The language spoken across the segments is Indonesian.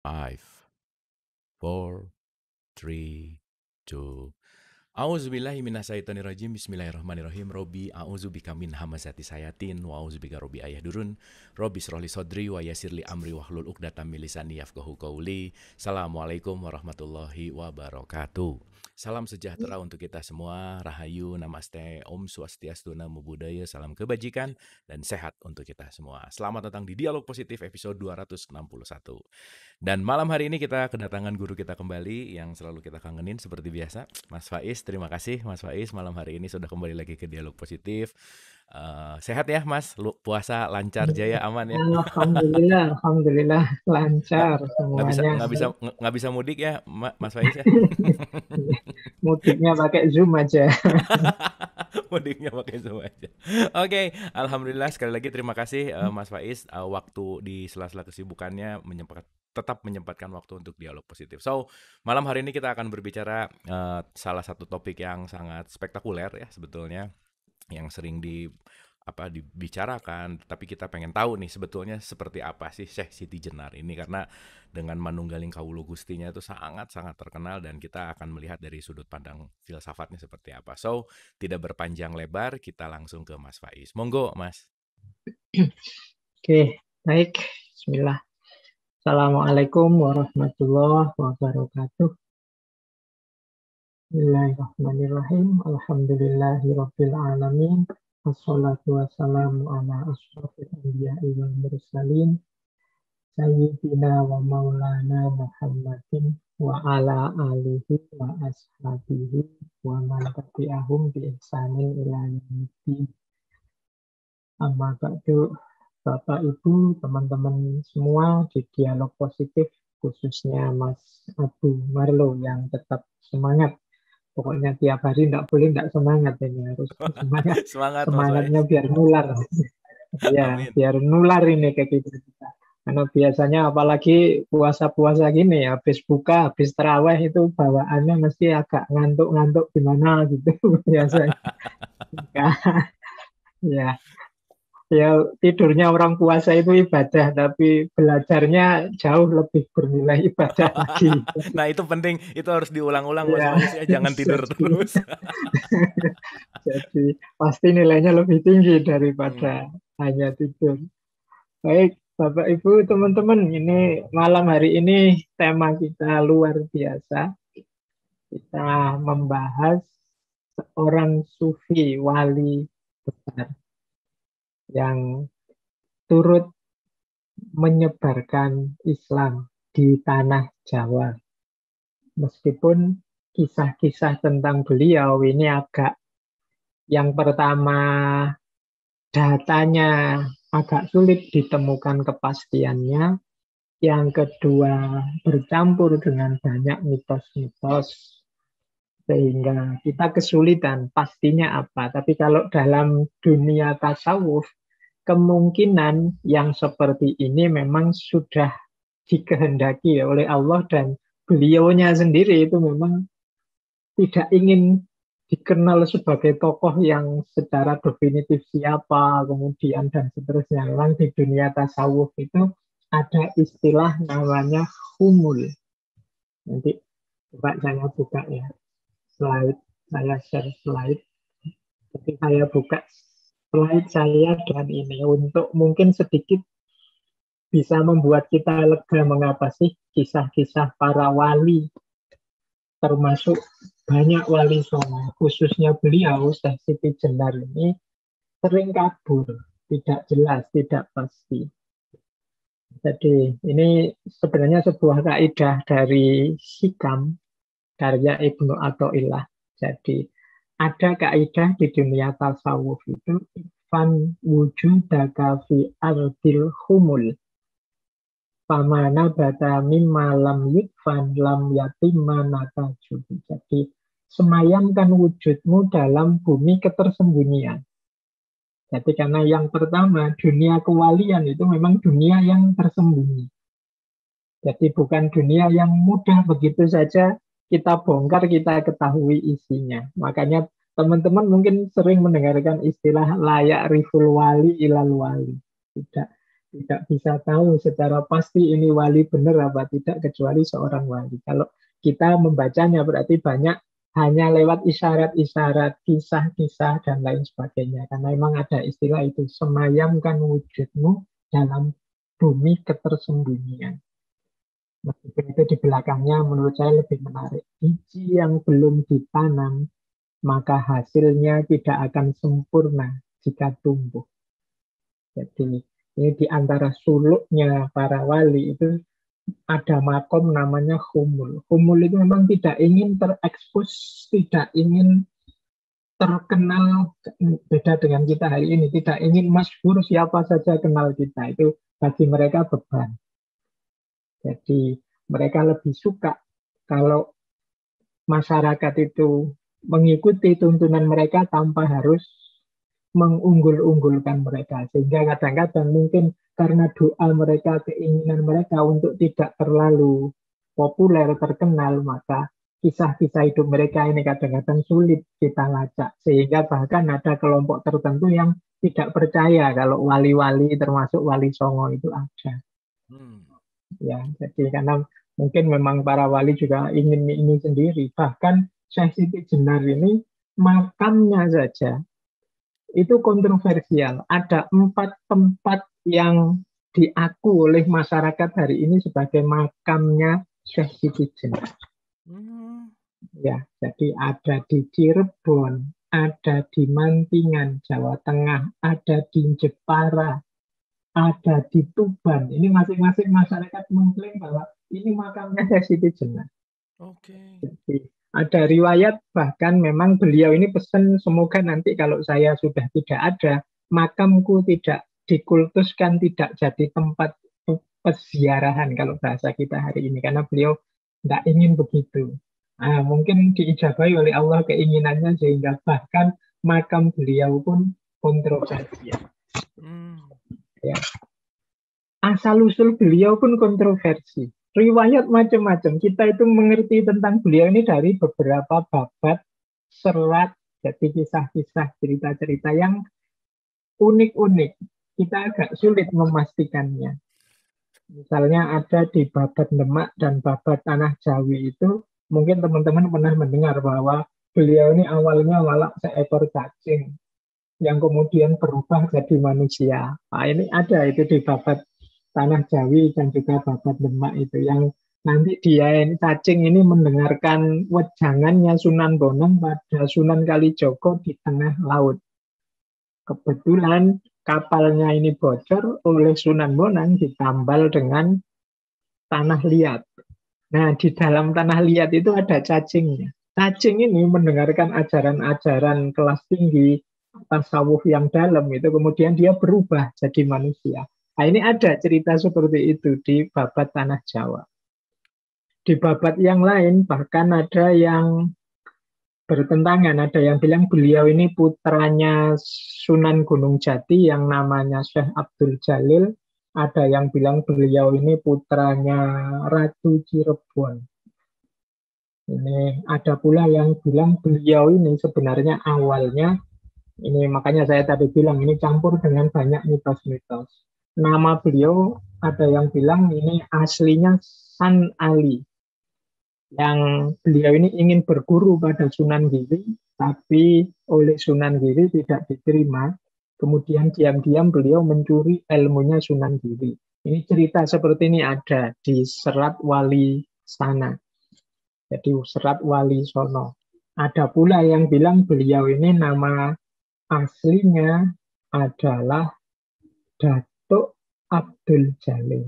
Five, four, three, two. A'udzubillahi minasyaitonirrajim. Bismillahirrahmanirrahim. Robi a'udzubika min hamazati sayatin wa a'udzubika robi ayah durun. Robi srohli sodri wa yasirli amri wahlul uqdatam min lisani yafqahu qauli. Assalamualaikum warahmatullahi wabarakatuh. Salam sejahtera untuk kita semua. Rahayu, namaste, Om Swastiastu, Namo Buddhaya, salam kebajikan dan sehat untuk kita semua. Selamat datang di Dialog Positif episode 261. Dan malam hari ini kita kedatangan guru kita kembali yang selalu kita kangenin seperti biasa, Mas Faiz. Terima kasih Mas Faiz, malam hari ini sudah kembali lagi ke Dialog Positif. Sehat ya Mas? Puasa lancar jaya aman ya? Alhamdulillah lancar semuanya. Nggak bisa mudik ya Mas Faiz ya? Mudiknya pakai Zoom aja. Mudiknya pakai Zoom aja. Oke, alhamdulillah sekali lagi terima kasih Mas Faiz, waktu di sela-sela kesibukannya tetap menyempatkan waktu untuk Dialog Positif. So, malam hari ini kita akan berbicara salah satu topik yang sangat spektakuler ya sebetulnya, yang sering dibicarakan, tapi kita pengen tahu nih sebetulnya seperti apa sih Syekh Siti Jenar ini, karena dengan manunggaling kawulu gustinya itu sangat-sangat terkenal dan kita akan melihat dari sudut pandang filsafatnya seperti apa. So, tidak berpanjang lebar, kita langsung ke Mas Faiz. Monggo, Mas. Oke, baik. Bismillah. Assalamualaikum warahmatullahi wabarakatuh. Bismillahirrahmanirrahim. Alhamdulillahirabbil alamin. Wassalatu wassalamu ala asyrofil anbiya'i wal mursalin. Sayyidina wa maulana Muhammadin wa ala alihi wa ashabihi wa man tabi'ahum bi ihsanin ila yaumiddin. Amma ba'du, Bapak Ibu, teman-teman semua di Dialog Positif, khususnya Mas Abu Marlo yang tetap semangat. Pokoknya tiap hari tidak semangat ini, harus semangat. Semangatnya biar nular. Ya, biar nular ini ke kita. Karena biasanya apalagi puasa-puasa gini, habis buka, habis terawih itu bawaannya mesti agak ngantuk-ngantuk gimana gitu biasanya. Ya, tidurnya orang puasa itu ibadah, tapi belajarnya jauh lebih bernilai ibadah lagi. Nah itu penting, itu harus diulang-ulang Mas Faiz ya, jangan tidur terus. Jadi pasti nilainya lebih tinggi daripada hanya tidur. Baik, Bapak Ibu, teman-teman, ini malam hari ini tema kita luar biasa. Kita membahas seorang sufi wali besar yang turut menyebarkan Islam di tanah Jawa. Meskipun kisah-kisah tentang beliau ini agak, yang pertama datanya agak sulit ditemukan kepastiannya, yang kedua bercampur dengan banyak mitos-mitos, sehingga kita kesulitan pastinya apa. Tapi kalau dalam dunia tasawuf, kemungkinan yang seperti ini memang sudah dikehendaki oleh Allah, dan beliaunya sendiri itu memang tidak ingin dikenal sebagai tokoh yang secara definitif siapa, kemudian dan seterusnya. Memang di dunia tasawuf itu ada istilah namanya humul. Nanti coba saya buka ya slide, saya share slide. Jadi saya buka slide saya dan ini untuk mungkin sedikit bisa membuat kita lega mengapa sih kisah-kisah para wali, termasuk banyak wali songo, khususnya beliau Syekh Siti Jenar ini sering kabur, tidak jelas, tidak pasti. Jadi ini sebenarnya sebuah kaidah dari Hikam karya Ibnu Athaillah. Jadi ada kaidah di dunia tasawuf itu, fan wujudaka fi ardil humul, pamana bata mimma lam yudfan lam yatimma natajud. Jadi semayamkan wujudmu dalam bumi ketersembunyian. Jadi karena yang pertama, dunia kewalian itu memang dunia yang tersembunyi. Jadi bukan dunia yang mudah begitu saja kita bongkar, kita ketahui isinya. Makanya teman-teman mungkin sering mendengarkan istilah layak riful wali ilal wali. Tidak, Tidak bisa tahu secara pasti ini wali benar apa tidak kecuali seorang wali. Kalau kita membacanya berarti banyak hanya lewat isyarat-isyarat, kisah-kisah, dan lain sebagainya. Karena memang ada istilah itu, semayamkan wujudmu dalam bumi ketersembunyian. Meskipun itu di belakangnya menurut saya lebih menarik. Biji yang belum ditanam, maka hasilnya tidak akan sempurna jika tumbuh. Jadi ini di antara suluknya para wali itu ada makom namanya humul. Humul itu memang tidak ingin terekspos, tidak ingin terkenal, beda dengan kita hari ini, tidak ingin masyhur, siapa saja kenal kita. Itu bagi mereka beban. Jadi mereka lebih suka kalau masyarakat itu mengikuti tuntunan mereka tanpa harus mengunggul-unggulkan mereka. Sehingga kadang-kadang mungkin karena doa mereka, keinginan mereka untuk tidak terlalu populer, terkenal, maka kisah-kisah hidup mereka ini kadang-kadang sulit kita lacak. Sehingga bahkan ada kelompok tertentu yang tidak percaya kalau wali-wali termasuk Wali Songo itu ada. Hmm. Ya, jadi karena mungkin memang para wali juga ingin ini sendiri. Bahkan Syekh Siti Jenar ini makamnya saja itu kontroversial. Ada 4 tempat yang diaku oleh masyarakat hari ini sebagai makamnya Syekh Siti Jenar. Ya, jadi ada di Cirebon, ada di Mantingan, Jawa Tengah, ada di Jepara, ada di Tuban. Ini masing-masing masyarakat mengklaim bahwa ini makamnya Syekh Siti Jenar. Oke. Jadi, ada riwayat bahkan memang beliau ini pesan semoga nanti kalau saya sudah tidak ada, makamku tidak dikultuskan, tidak jadi tempat peziarahan kalau bahasa kita hari ini. Karena beliau tidak ingin begitu. Nah, mungkin diijabahi oleh Allah keinginannya sehingga bahkan makam beliau pun kontroversial. Ya. Asal-usul beliau pun kontroversi. Riwayat macam-macam. Kita itu mengerti tentang beliau ini dari beberapa babat, serat, jadi kisah-kisah, cerita-cerita yang unik-unik. Kita agak sulit memastikannya. Misalnya ada di babat Demak dan babat Tanah Jawi itu, mungkin teman-teman pernah mendengar bahwa beliau ini awalnya walak seekor cacing yang kemudian berubah jadi manusia. Nah, ini ada itu di babat Tanah Jawi dan juga babat Demak itu yang nanti dia ini cacing ini mendengarkan wejangannya Sunan Bonang pada Sunan Kalijogo di tengah laut. Kebetulan kapalnya ini bocor oleh Sunan Bonang ditambal dengan tanah liat. Nah, di dalam tanah liat itu ada cacingnya. Cacing ini mendengarkan ajaran-ajaran kelas tinggi, tasawuf yang dalam itu, kemudian dia berubah jadi manusia. Nah, ini ada cerita seperti itu di babat Tanah Jawa. Di babat yang lain bahkan ada yang bertentangan. Ada yang bilang beliau ini putranya Sunan Gunung Jati yang namanya Syekh Abdul Jalil. Ada yang bilang beliau ini putranya Ratu Cirebon. Ini ada pula yang bilang beliau ini sebenarnya awalnya, ini makanya saya tadi bilang ini campur dengan banyak mitos-mitos. Nama beliau ada yang bilang ini aslinya San Ali. Yang beliau ini ingin berguru pada Sunan Giri, tapi oleh Sunan Giri tidak diterima. Kemudian diam-diam beliau mencuri ilmunya Sunan Giri. Ini cerita seperti ini ada di Serat Wali Sana. Jadi Serat Wali Sono. Ada pula yang bilang beliau ini nama aslinya adalah Datuk Abdul Jalil.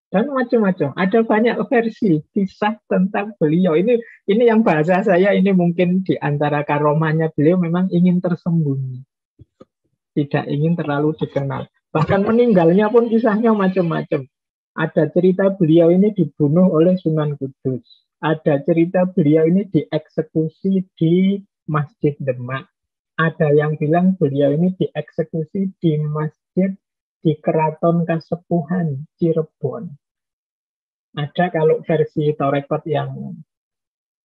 Dan macam-macam. Ada banyak versi kisah tentang beliau. Ini yang bahasa saya ini mungkin di antara karomahnya beliau memang ingin tersembunyi. Tidak ingin terlalu dikenal. Bahkan meninggalnya pun kisahnya macam-macam. Ada cerita beliau ini dibunuh oleh Sunan Kudus. Ada cerita beliau ini dieksekusi di Masjid Demak. Ada yang bilang beliau ini dieksekusi di masjid di Keraton Kasepuhan Cirebon. Ada kalau versi Torekot yang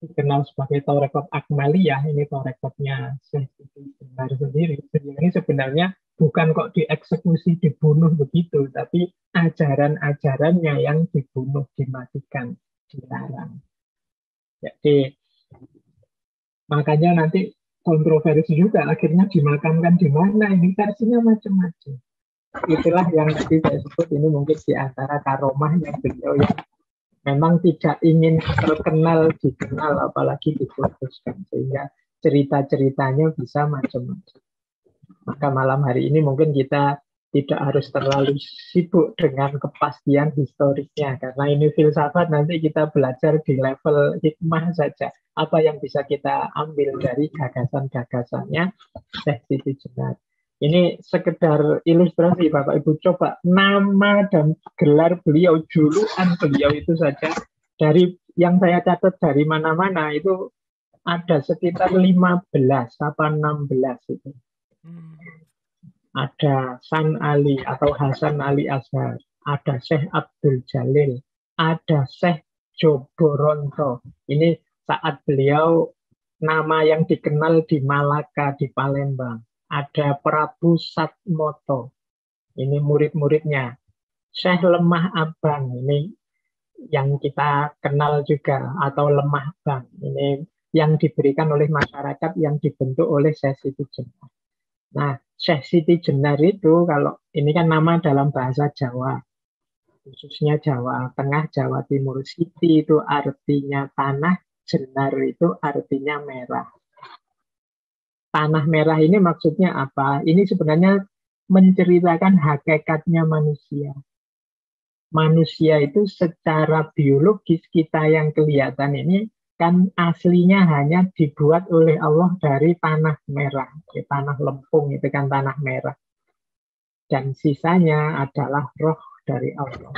dikenal sebagai Torekot Akmaliyah, ini Torekotnya Syekh Siti Jenar sendiri. Ini sebenarnya bukan kok dieksekusi, dibunuh begitu, tapi ajaran-ajarannya yang dibunuh, dimatikan, dilarang. Jadi makanya nanti kontroversi juga, akhirnya dimakamkan di mana, ini versinya macam-macam. Itulah yang tadi saya sebut, ini mungkin di antara karomahnya beliau yang memang tidak ingin terkenal, dikenal, apalagi diputuskan, sehingga cerita-ceritanya bisa macam-macam. Maka malam hari ini mungkin kita tidak harus terlalu sibuk dengan kepastian historisnya, karena ini filsafat, nanti kita belajar di level hikmah saja. Apa yang bisa kita ambil dari gagasan-gagasannya Syekh Siti Jenar. Ini sekedar ilustrasi, Bapak Ibu, coba nama dan gelar beliau, julukan beliau itu saja, dari yang saya catat dari mana-mana itu ada sekitar 15 apa 16 itu. Ada San Ali atau Hasan Ali Azhar, ada Syekh Abdul Jalil, ada Syekh Joboronto. Ini saat beliau nama yang dikenal di Malaka, di Palembang. Ada Prabu Satmoto, ini murid-muridnya. Syekh Lemah Abang, ini yang kita kenal juga, atau Lemah Bang. Ini yang diberikan oleh masyarakat, yang dibentuk oleh Syekh Siti Jenar. Nah, Syekh Siti Jenar itu, kalau ini kan nama dalam bahasa Jawa, khususnya Jawa Tengah, Jawa Timur. Siti itu artinya tanah, Jenar itu artinya merah. Tanah merah ini maksudnya apa? Ini sebenarnya menceritakan hakikatnya manusia. Manusia itu secara biologis kita yang kelihatan ini kan aslinya hanya dibuat oleh Allah dari tanah merah. Tanah lempung itu kan tanah merah. Dan sisanya adalah roh dari Allah.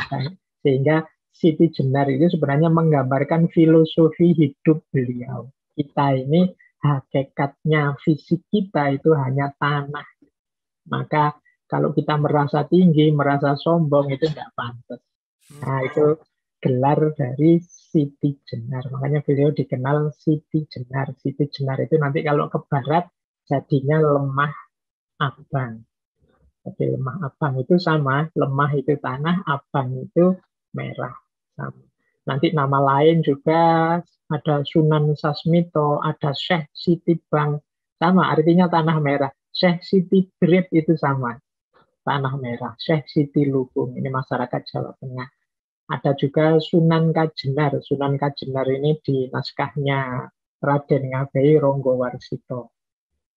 Sehingga Siti Jenar itu sebenarnya menggambarkan filosofi hidup beliau. Kita ini hakikatnya, fisik kita itu hanya tanah. Maka kalau kita merasa tinggi, merasa sombong, itu tidak pantas. Nah, itu gelar dari Siti Jenar. Makanya beliau dikenal Siti Jenar. Siti Jenar itu nanti kalau ke barat jadinya Lemah Abang. Jadi Lemah Abang itu sama, lemah itu tanah, abang itu merah. Sama. Nanti nama lain juga ada Sunan Sasmito, ada Syekh Siti Bang, sama artinya tanah merah. Syekh Siti Brip itu sama, tanah merah. Syekh Siti Lubung, ini masyarakat Jawa Tengah. Ada juga Sunan Kajenar. Sunan Kajenar ini di naskahnya Raden Ngabei Ronggowarsito.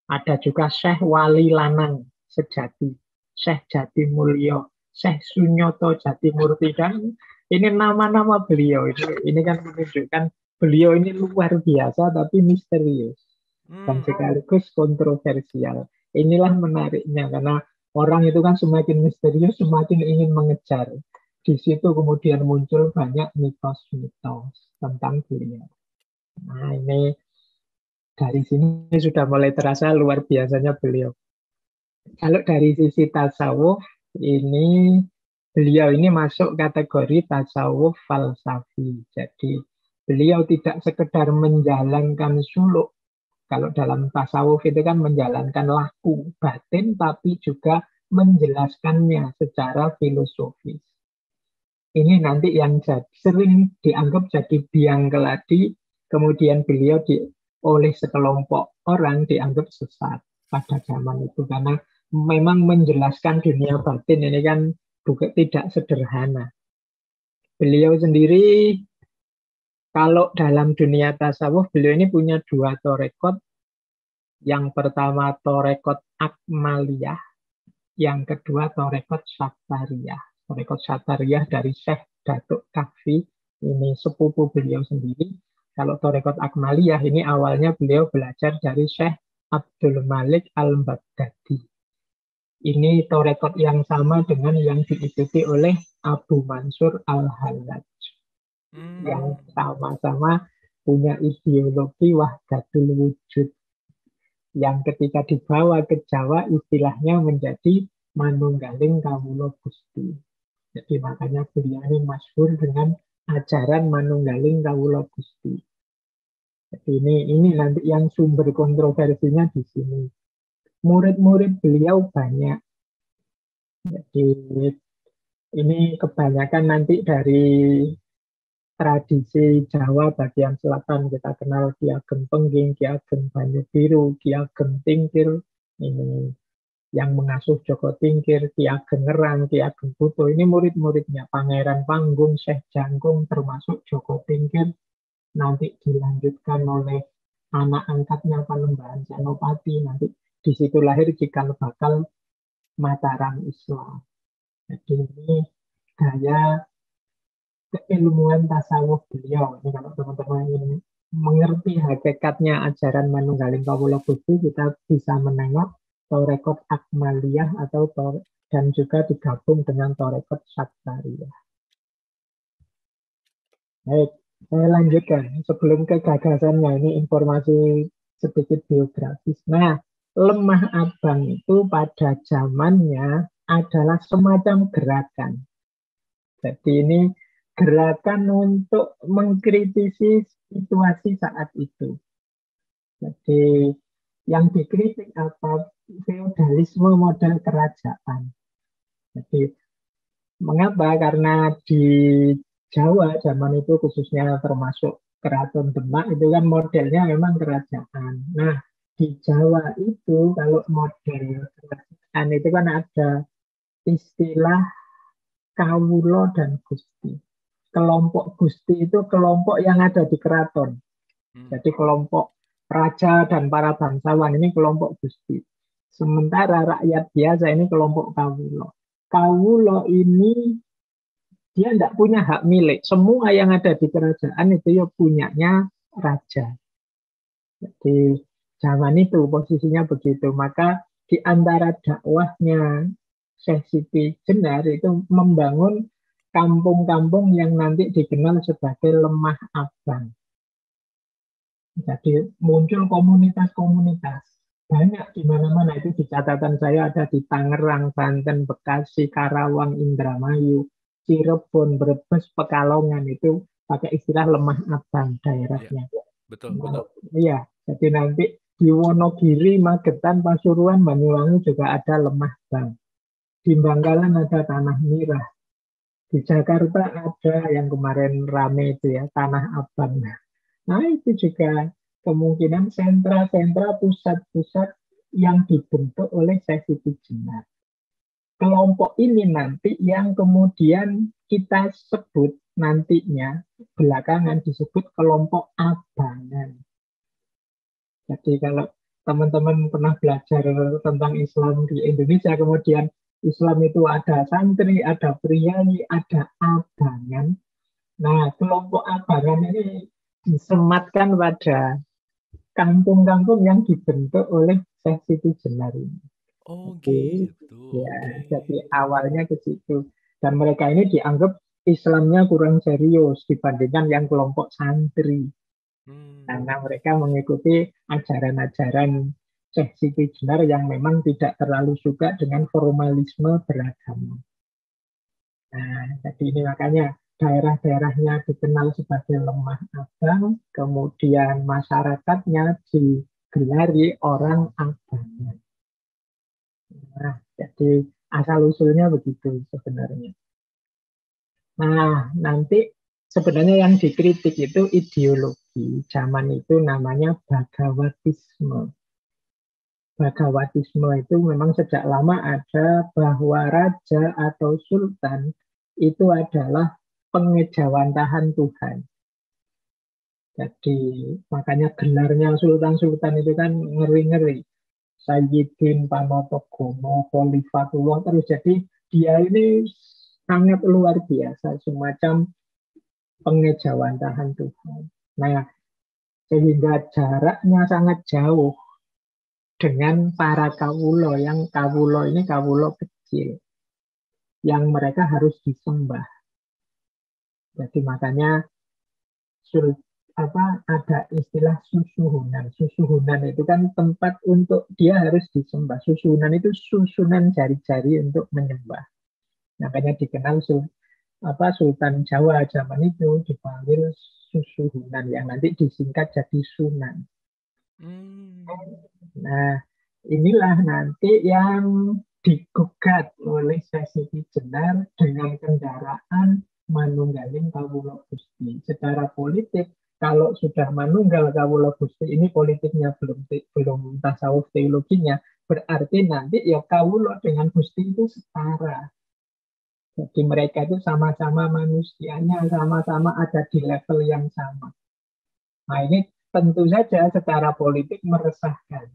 Ada juga Syekh Wali Lanang Sejati, Syekh Jati Mulyo, Syekh Sunyoto Jati Murti. Dan ini nama-nama beliau. Ini kan menunjukkan beliau ini luar biasa tapi misterius. Dan sekaligus kontroversial. Inilah menariknya, karena orang itu kan semakin misterius, semakin ingin mengejar. Di situ kemudian muncul banyak mitos-mitos tentang beliau. Nah, ini dari sini sudah mulai terasa luar biasanya beliau. Kalau dari sisi tasawuf, ini beliau ini masuk kategori tasawuf falsafi. Jadi beliau tidak sekedar menjalankan suluk. Kalau dalam tasawuf itu kan menjalankan laku batin, tapi juga menjelaskannya secara filosofis. Ini nanti yang sering dianggap jadi biang keladi, kemudian beliau oleh sekelompok orang dianggap sesat pada zaman itu, karena memang menjelaskan dunia batin ini kan juga tidak sederhana. Beliau sendiri kalau dalam dunia tasawuf, beliau ini punya dua torekot. Yang pertama torekot Akmaliyah, yang kedua torekot Satariyah. Torekot Satariyah dari Syekh Datuk Kahfi, ini sepupu beliau sendiri. Kalau torekot Akmaliyah ini awalnya beliau belajar dari Syekh Abdul Malik Al-Baghdadi. Ini torekot yang sama dengan yang diikuti oleh Abu Mansur Al-Hallaj. Yang sama-sama punya ideologi wahdatul wujud. Yang ketika dibawa ke Jawa istilahnya menjadi manunggaling kawula Gusti. Jadi makanya beliau ini masyhur dengan ajaran manunggaling kawula Gusti. Jadi ini nanti yang sumber kontroversinya di sini. Murid-murid beliau banyak. Jadi ini kebanyakan nanti dari tradisi Jawa bagian selatan kita kenal Ki Ageng Pengging, Ki Ageng Banyu Biru, Ki Ageng Tingkir, ini yang mengasuh Joko Tingkir, Ki Ageng Ngerang, Ki Ageng Kuto, ini murid-muridnya Pangeran Panggung, Syekh Jangkung, termasuk Joko Tingkir, nanti dilanjutkan oleh anak angkatnya Panembahan Senopati, nanti di situ lahir cikal bakal Mataram Islam. Jadi ini gaya keilmuan tasawuf beliau. Ini kalau teman-teman ingin mengerti hakikatnya ajaran Manunggaling Kawula Gusti, kita bisa menengok Torekot Akmaliyah atau dan juga digabung dengan Torekot Sakariyah. Baik, saya lanjutkan. Sebelum ke gagasannya, ini informasi sedikit biografis. Nah, lemah abang itu pada zamannya adalah semacam gerakan. Jadi ini gerakan untuk mengkritisi situasi saat itu. Jadi yang dikritik apa? Feodalisme model kerajaan. Jadi mengapa? Karena di Jawa zaman itu khususnya termasuk Keraton Demak itu kan modelnya memang kerajaan. Nah, di Jawa itu kalau model kerajaan itu kan ada istilah kawulo dan gusti. Kelompok gusti itu kelompok yang ada di keraton. Jadi kelompok raja dan para bangsawan ini kelompok gusti. Sementara rakyat biasa ini kelompok kawulo. Kawulo ini dia tidak punya hak milik. Semua yang ada di kerajaan itu ya punyanya raja. Jadi zaman itu posisinya begitu. Maka di antara dakwahnya Syekh Siti Jenar itu membangun kampung-kampung yang nanti dikenal sebagai lemah abang. Jadi muncul komunitas-komunitas. Banyak di mana-mana itu di catatan saya ada di Tangerang, Banten, Bekasi, Karawang, Indramayu, Cirebon, Brebes, Pekalongan itu pakai istilah lemah abang Ya, daerahnya. betul, betul. Iya, jadi nanti di Wonogiri, Magetan, Pasuruan, Banyuwangi juga ada lemah abang. Di Bangkalan ada tanah mirah. Di Jakarta ada yang kemarin rame itu ya, tanah abang. Nah, itu juga kemungkinan sentra-sentra pusat-pusat yang dibentuk oleh Syekh Jenar. Kelompok ini nanti yang kemudian kita sebut nantinya belakangan disebut kelompok abangan. Jadi kalau teman-teman pernah belajar tentang Islam di Indonesia, kemudian Islam itu ada santri, ada priayi, ada abangan. Nah, kelompok abangan ini disematkan pada kampung-kampung yang dibentuk oleh Syekh Siti Jenar ini. Oh Jadi, gitu, ya, oke. jadi awalnya ke situ. Dan mereka ini dianggap Islamnya kurang serius dibandingkan yang kelompok santri. Hmm, Karena mereka mengikuti ajaran-ajaran Syekh Siti Jenar yang memang tidak terlalu suka dengan formalisme beragama. Nah, jadi ini makanya daerah-daerahnya dikenal sebagai lemah abang, kemudian masyarakatnya digelari orang abangnya. Nah, jadi asal-usulnya begitu sebenarnya. Nah, nanti sebenarnya yang dikritik itu ideologi. Zaman itu namanya Bhagavatisme. Bhagavatisme itu memang sejak lama ada bahwa raja atau sultan itu adalah pengejawantahan Tuhan. Jadi makanya gelarnya sultan-sultan itu kan ngeri-ngeri. Sayyidin Panotogomo, Khalifatullah terus. Jadi dia ini sangat luar biasa, semacam pengejawantahan Tuhan. Nah, sehingga jaraknya sangat jauh dengan para kawulo, yang kawulo ini kawulo kecil, yang mereka harus disembah. Jadi makanya ada istilah susuhunan. Susuhunan itu kan tempat untuk dia harus disembah. Susuhunan itu susunan jari-jari untuk menyembah. Makanya dikenal Sultan Jawa zaman itu dipanggil Susuhunan yang nanti disingkat jadi Sunan. hmm. Nah, inilah nanti yang digugat oleh Sesiti Jenar dengan kendaraan manunggaling kawula Gusti. Secara politik, kalau sudah manunggal kawula Gusti, ini politiknya belum tasawuf teologinya, berarti nanti ya kawula dengan Gusti itu setara. Jadi mereka itu sama-sama manusianya, sama-sama ada di level yang sama. Nah ini tentu saja secara politik meresahkan.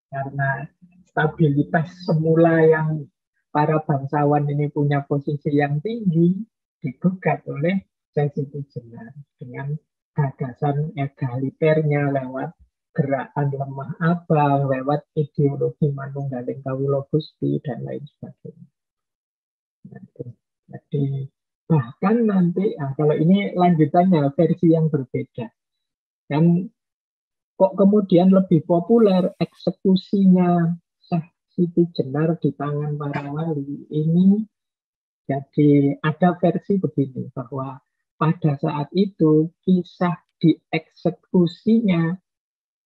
Karena stabilitas semula yang para bangsawan ini punya posisi yang tinggi digugat oleh Sesiti Jenar dengan gagasan egaliternya lewat gerakan lemah abang, lewat ideologi manunggaling kawula Gusti dan lain sebagainya. Jadi bahkan nanti, kalau ini lanjutannya versi yang berbeda. Dan kok kemudian lebih populer eksekusinya Syekh Siti Jenar di tangan para wali ini. Jadi ada versi begini, bahwa pada saat itu kisah dieksekusinya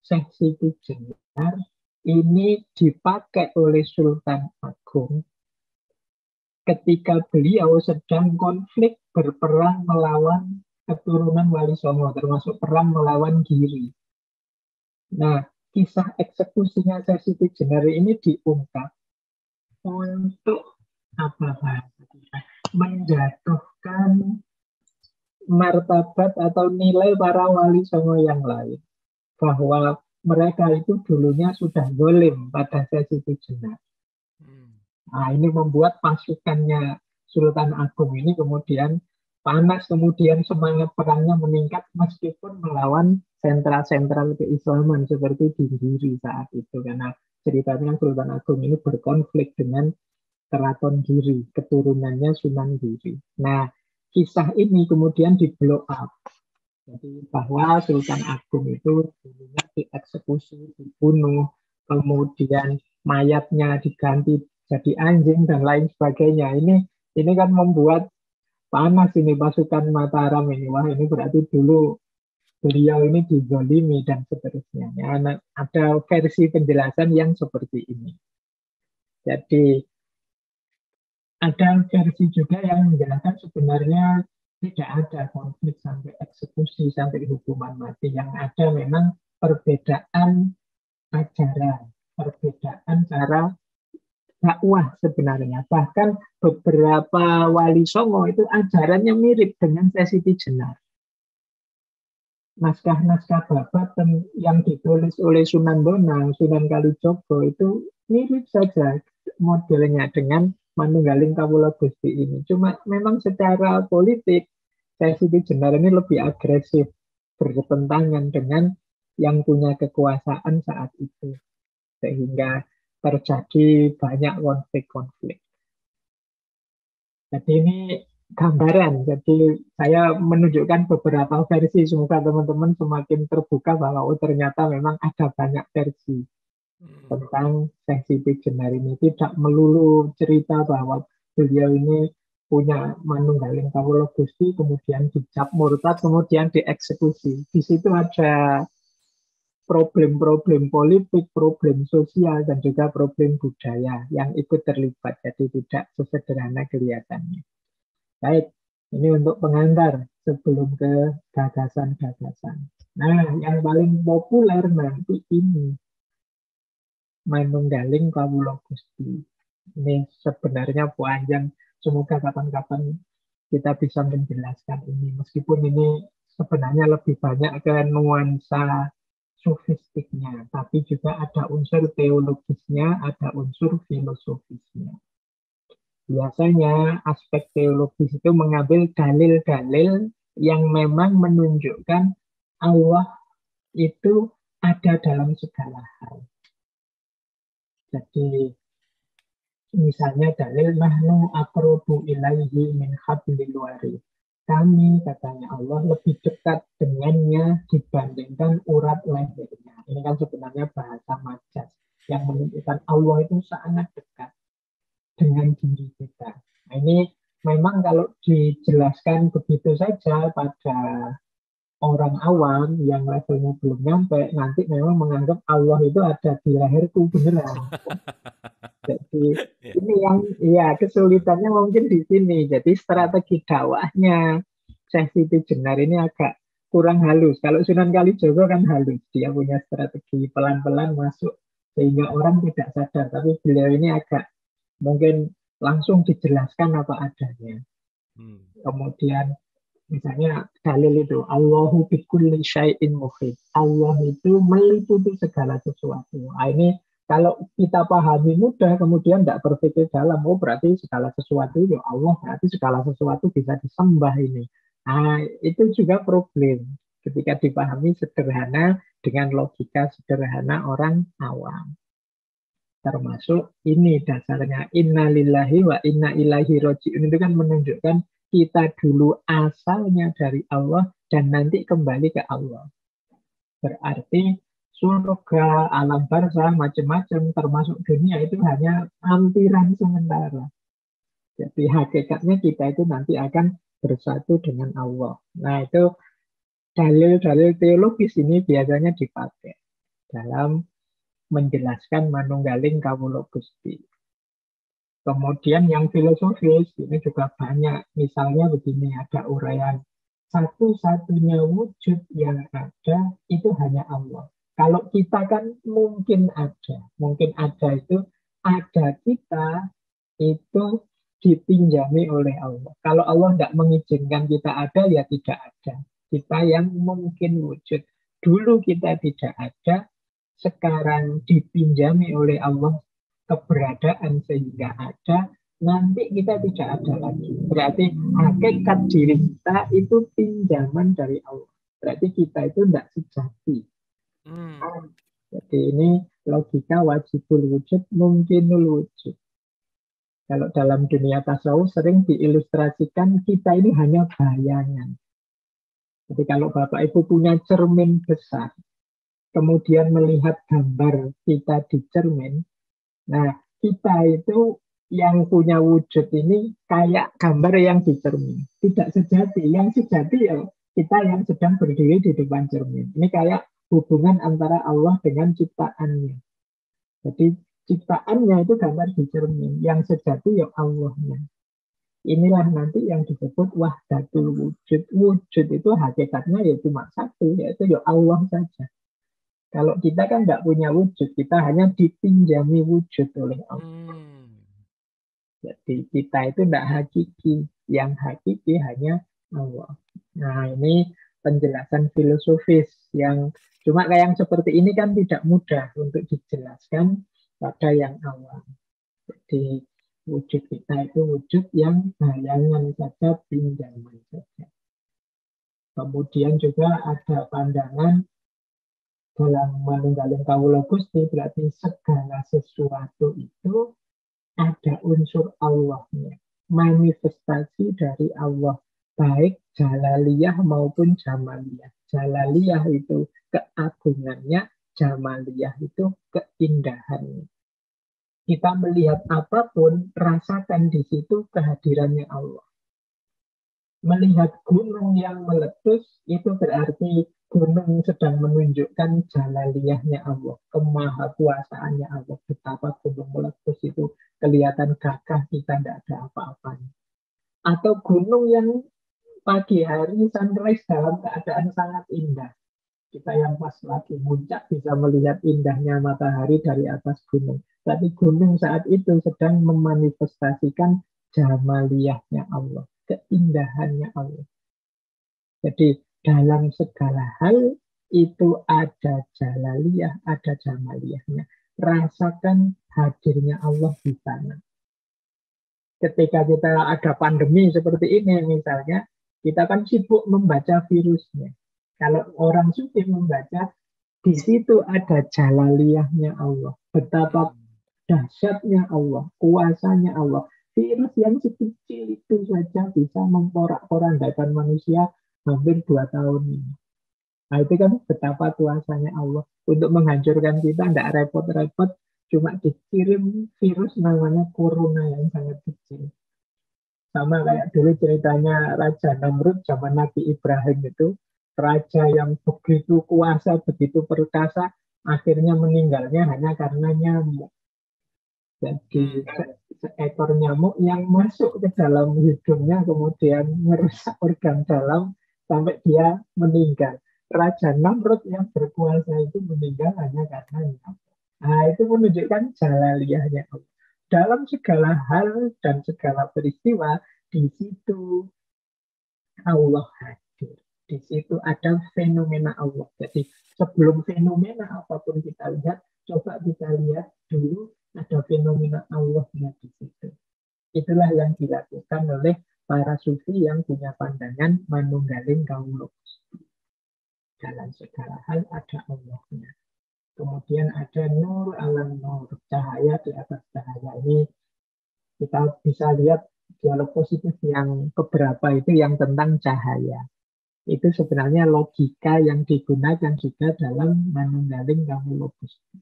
Syekh Siti Jenar ini dipakai oleh Sultan Agung ketika beliau sedang konflik berperang melawan keturunan Wali Songo, termasuk perang melawan Giri. Nah, kisah eksekusinya Syekh Siti Jenar ini diungkap untuk apa bahasanya? Menjatuhkan martabat atau nilai para wali songo yang lain, bahwa mereka itu dulunya sudah zalim pada Syekh Siti Jenar. Nah, ini membuat pasukannya Sultan Agung ini kemudian panas, kemudian semangat perangnya meningkat meskipun melawan sentral-sentral keislaman seperti di Giri saat itu. Karena ceritanya Sultan Agung ini berkonflik dengan Keraton Giri, keturunannya Sunan Giri. Nah, kisah ini kemudian di blow up. Jadi bahwa Sultan Agung itu dulunya dieksekusi, dibunuh, kemudian mayatnya diganti jadi anjing dan lain sebagainya. Ini kan membuat panas ini pasukan Mataram ini. Wah, ini berarti dulu beliau ini dizolimi dan seterusnya. Ya, ada versi penjelasan yang seperti ini. Jadi ada versi juga yang menjelaskan sebenarnya tidak ada konflik sampai eksekusi, sampai hukuman mati. Yang ada memang perbedaan ajaran, perbedaan cara dakwah sebenarnya. Bahkan beberapa wali songo itu ajarannya mirip dengan Syekh Siti Jenar. Naskah-naskah babat yang ditulis oleh Sunan Bonang, Sunan Kalijogo itu mirip saja modelnya dengan manunggaling kawula Gusti ini. Cuma memang secara politik Syekh Siti Jenar ini lebih agresif bertentangan dengan yang punya kekuasaan saat itu. Sehingga terjadi banyak konflik-konflik. Jadi ini gambaran. Jadi saya menunjukkan beberapa versi. Semoga teman-teman semakin terbuka bahwa ternyata memang ada banyak versi tentang Syekh Siti Jenar ini. Tidak melulu cerita bahwa beliau ini punya manunggaling kawula Gusti, kemudian dicap murtad, kemudian dieksekusi. Di situ ada problem-problem politik, problem sosial, dan juga problem budaya yang ikut terlibat. Jadi tidak sesederhana kelihatannya. Baik, ini untuk pengantar sebelum ke gagasan-gagasan. Nah, yang paling populer nanti ini manunggaling kawula Gusti. Ini sebenarnya panjang. Semoga kapan-kapan kita bisa menjelaskan ini. Meskipun ini sebenarnya lebih banyak ke nuansa sofistiknya, tapi juga ada unsur teologisnya, ada unsur filosofisnya. Biasanya aspek teologis itu mengambil dalil-dalil yang memang menunjukkan Allah itu ada dalam segala hal. Jadi misalnya dalil nahnu aqrabu ilaihi min hablil warid. Kami, katanya Allah, lebih dekat dengannya dibandingkan urat lehernya. Ini kan sebenarnya bahasa majas yang menunjukkan Allah itu sangat dekat dengan diri kita. Nah, ini memang kalau dijelaskan begitu saja pada orang awam yang levelnya belum nyampe, nanti memang menganggap Allah itu ada di leherku beneran. Jadi yang ya kesulitannya mungkin di sini. Jadi strategi dakwahnya Syekh Siti Jenar ini agak kurang halus. Kalau Sunan Kalijaga kan halus, dia punya strategi pelan-pelan masuk sehingga orang tidak sadar. Tapi beliau ini agak mungkin langsung dijelaskan apa adanya. Hmm. Kemudian misalnya dalil itu Allahu bikulli syai'in muhit. Allah itu meliputi segala sesuatu. Nah, ini kalau kita pahami mudah, kemudian tidak berpikir dalam, oh berarti segala sesuatu itu Allah, berarti segala sesuatu bisa disembah ini. Nah, itu juga problem ketika dipahami sederhana dengan logika sederhana orang awam. Termasuk ini dasarnya inna lillahi wa inna ilaihi roji'un itu kan menunjukkan kita dulu asalnya dari Allah dan nanti kembali ke Allah. Berarti surga, alam barzah, macam-macam termasuk dunia itu hanya ampiran sementara. Jadi hakikatnya kita itu nanti akan bersatu dengan Allah. Nah itu dalil-dalil teologis ini biasanya dipakai dalam menjelaskan manunggaling kawula Gusti. Kemudian yang filosofis ini juga banyak. Misalnya begini, ada uraian. Satu-satunya wujud yang ada itu hanya Allah. Kalau kita kan mungkin ada. Mungkin ada itu, ada kita itu dipinjami oleh Allah. Kalau Allah tidak mengizinkan kita ada, ya tidak ada. Kita yang mungkin wujud. Dulu kita tidak ada, sekarang dipinjami oleh Allah keberadaan sehingga ada, nanti kita tidak ada lagi. Berarti hakikat diri kita itu pinjaman dari Allah. Berarti kita itu tidak sejati. Jadi ini logika wajibul wujud, mungkinul wujud. Kalau dalam dunia tasawuf sering diilustrasikan kita ini hanya bayangan. Jadi kalau Bapak Ibu punya cermin besar, kemudian melihat gambar kita di cermin, nah kita itu yang punya wujud ini kayak gambar yang di cermin. Tidak sejati, yang sejati ya kita yang sedang berdiri di depan cermin. Ini kayak hubungan antara Allah dengan ciptaannya. Jadi ciptaannya itu gambar di cermin, yang sejati ya Allahnya. Inilah nanti yang disebut wahdatul wujud. Wujud itu hakikatnya ya cuma satu, yaitu ya Allah saja. Kalau kita kan tidak punya wujud, kita hanya dipinjami wujud oleh Allah. Jadi kita itu tidak hakiki, yang hakiki hanya Allah. Nah ini penjelasan filosofis yang cuma kayak yang seperti ini kan tidak mudah untuk dijelaskan pada yang awam. Jadi wujud kita itu wujud yang bayangan saja, pinjaman saja. Kemudian juga ada pandangan dalam manunggaling kawula Gusti, berarti segala sesuatu itu ada unsur Allahnya, manifestasi dari Allah, baik jalaliyah maupun jamaliyah. Jalaliyah itu keagungannya, jamaliyah itu keindahannya. Kita melihat apapun, rasakan di situ kehadirannya Allah. Melihat gunung yang meletus, itu berarti gunung sedang menunjukkan jalaliyahnya Allah, kemahakuasaannya Allah. Betapa gunung meletus itu kelihatan gagah, kita tidak ada apa-apanya. Atau gunung yang pagi hari sunrise dalam keadaan sangat indah. Kita yang pas lagi puncak bisa melihat indahnya matahari dari atas gunung. Tapi gunung saat itu sedang memanifestasikan jamaliyahnya Allah, keindahannya Allah. Jadi dalam segala hal itu ada jalaliyah, ada jamaliyahnya. Rasakan hadirnya Allah di sana. Ketika kita ada pandemi seperti ini misalnya, kita kan sibuk membaca virusnya. Kalau orang sufi membaca, di situ ada jalaliyahnya Allah. Betapa dahsyatnya Allah, kuasanya Allah. Virus yang sekecil itu saja bisa memporak-porandakan manusia hampir 2 tahun ini. Nah itu kan betapa kuasanya Allah. Untuk menghancurkan kita tidak repot-repot, cuma dikirim virus namanya corona yang sangat kecil. Sama kayak dulu ceritanya Raja Namrud zaman Nabi Ibrahim itu, raja yang begitu kuasa, begitu perkasa, akhirnya meninggalnya hanya karena nyamuk. Jadi seekor nyamuk yang masuk ke dalam hidungnya kemudian merusak organ dalam sampai dia meninggal. Raja Namrud yang berkuasa itu meninggal hanya karena nyamuk. Nah, itu menunjukkan jalaliyahnya Allah. Dalam segala hal dan segala peristiwa, di situ Allah hadir. Di situ ada fenomena Allah. Jadi sebelum fenomena apapun kita lihat, coba kita lihat dulu ada fenomena Allahnya di situ. Itulah yang dilakukan oleh para sufi yang punya pandangan manunggaling kaulo. Dalam segala hal ada Allahnya. Kemudian ada nur alam nur, cahaya di atas cahaya. Ini kita bisa lihat dialog positif yang keberapa itu yang tentang cahaya. Itu sebenarnya logika yang digunakan juga dalam manunggaling kaulo Gusti.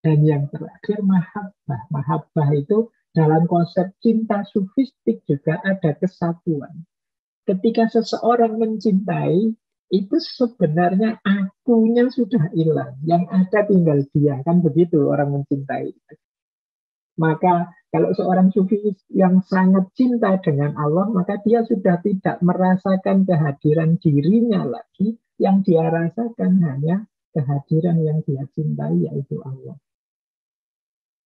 Dan yang terakhir mahabbah. Mahabbah itu dalam konsep cinta sufistik juga ada kesatuan. Ketika seseorang mencintai, itu sebenarnya akunya sudah hilang. Yang ada tinggal dia. Kan begitu orang mencintai. Maka kalau seorang sufi yang sangat cinta dengan Allah, maka dia sudah tidak merasakan kehadiran dirinya lagi. Yang dia rasakan hanya kehadiran yang dia cintai, yaitu Allah.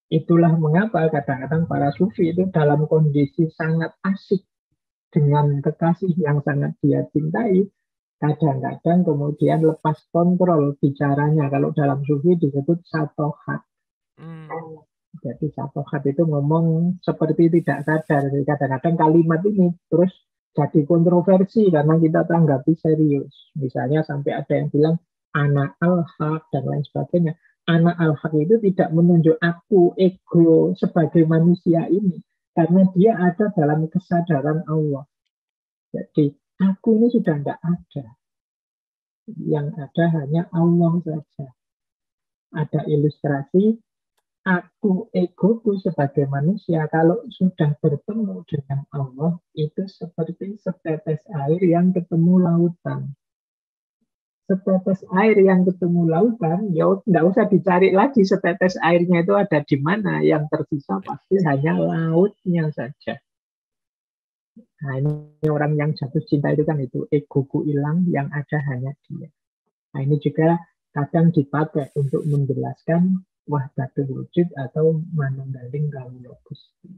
Itulah mengapa kadang-kadang para sufi itu dalam kondisi sangat asik dengan kekasih yang sangat dia cintai, kadang-kadang kemudian lepas kontrol bicaranya. Kalau dalam sufi disebut satohat. Jadi satohat itu ngomong seperti tidak sadar. Jadi kadang-kadang kalimat ini terus jadi kontroversi karena kita tanggapi serius. Misalnya sampai ada yang bilang anak al-haq dan lain sebagainya. Anak al-haq itu tidak menunjuk aku, ego sebagai manusia ini. Karena dia ada dalam kesadaran Allah. Jadi aku ini sudah tidak ada. Yang ada hanya Allah saja. Ada ilustrasi, aku, egoku sebagai manusia, kalau sudah bertemu dengan Allah, itu seperti setetes air yang ketemu lautan. Setetes air yang ketemu lautan, ya tidak usah dicari lagi setetes airnya itu ada di mana. Yang tersisa pasti hanya lautnya saja. Nah, ini orang yang jatuh cinta itu kan itu, egoku hilang, yang ada hanya dia. Nah, ini juga kadang dipakai untuk menjelaskan wahdatul wujud atau manunggaling kaulo Gusti.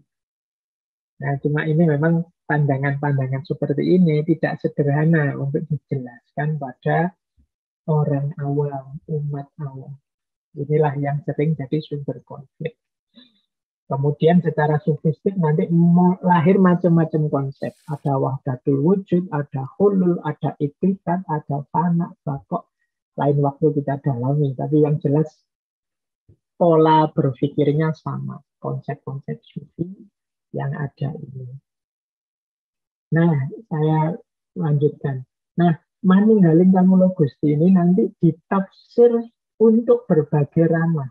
Nah, cuma ini memang pandangan-pandangan seperti ini tidak sederhana untuk dijelaskan pada orang awam, umat awam. Inilah yang sering jadi sumber konflik. Kemudian secara sufistik nanti lahir macam-macam konsep. Ada wahdatul wujud, ada hulul, ada ittifaq, ada fana, bakok. Lain waktu kita dalami. Tapi yang jelas pola berpikirnya sama. Konsep-konsep sufi yang ada ini. Nah, saya lanjutkan. Nah, manunggaling kaulo Gusti ini nanti ditafsir untuk berbagai ranah.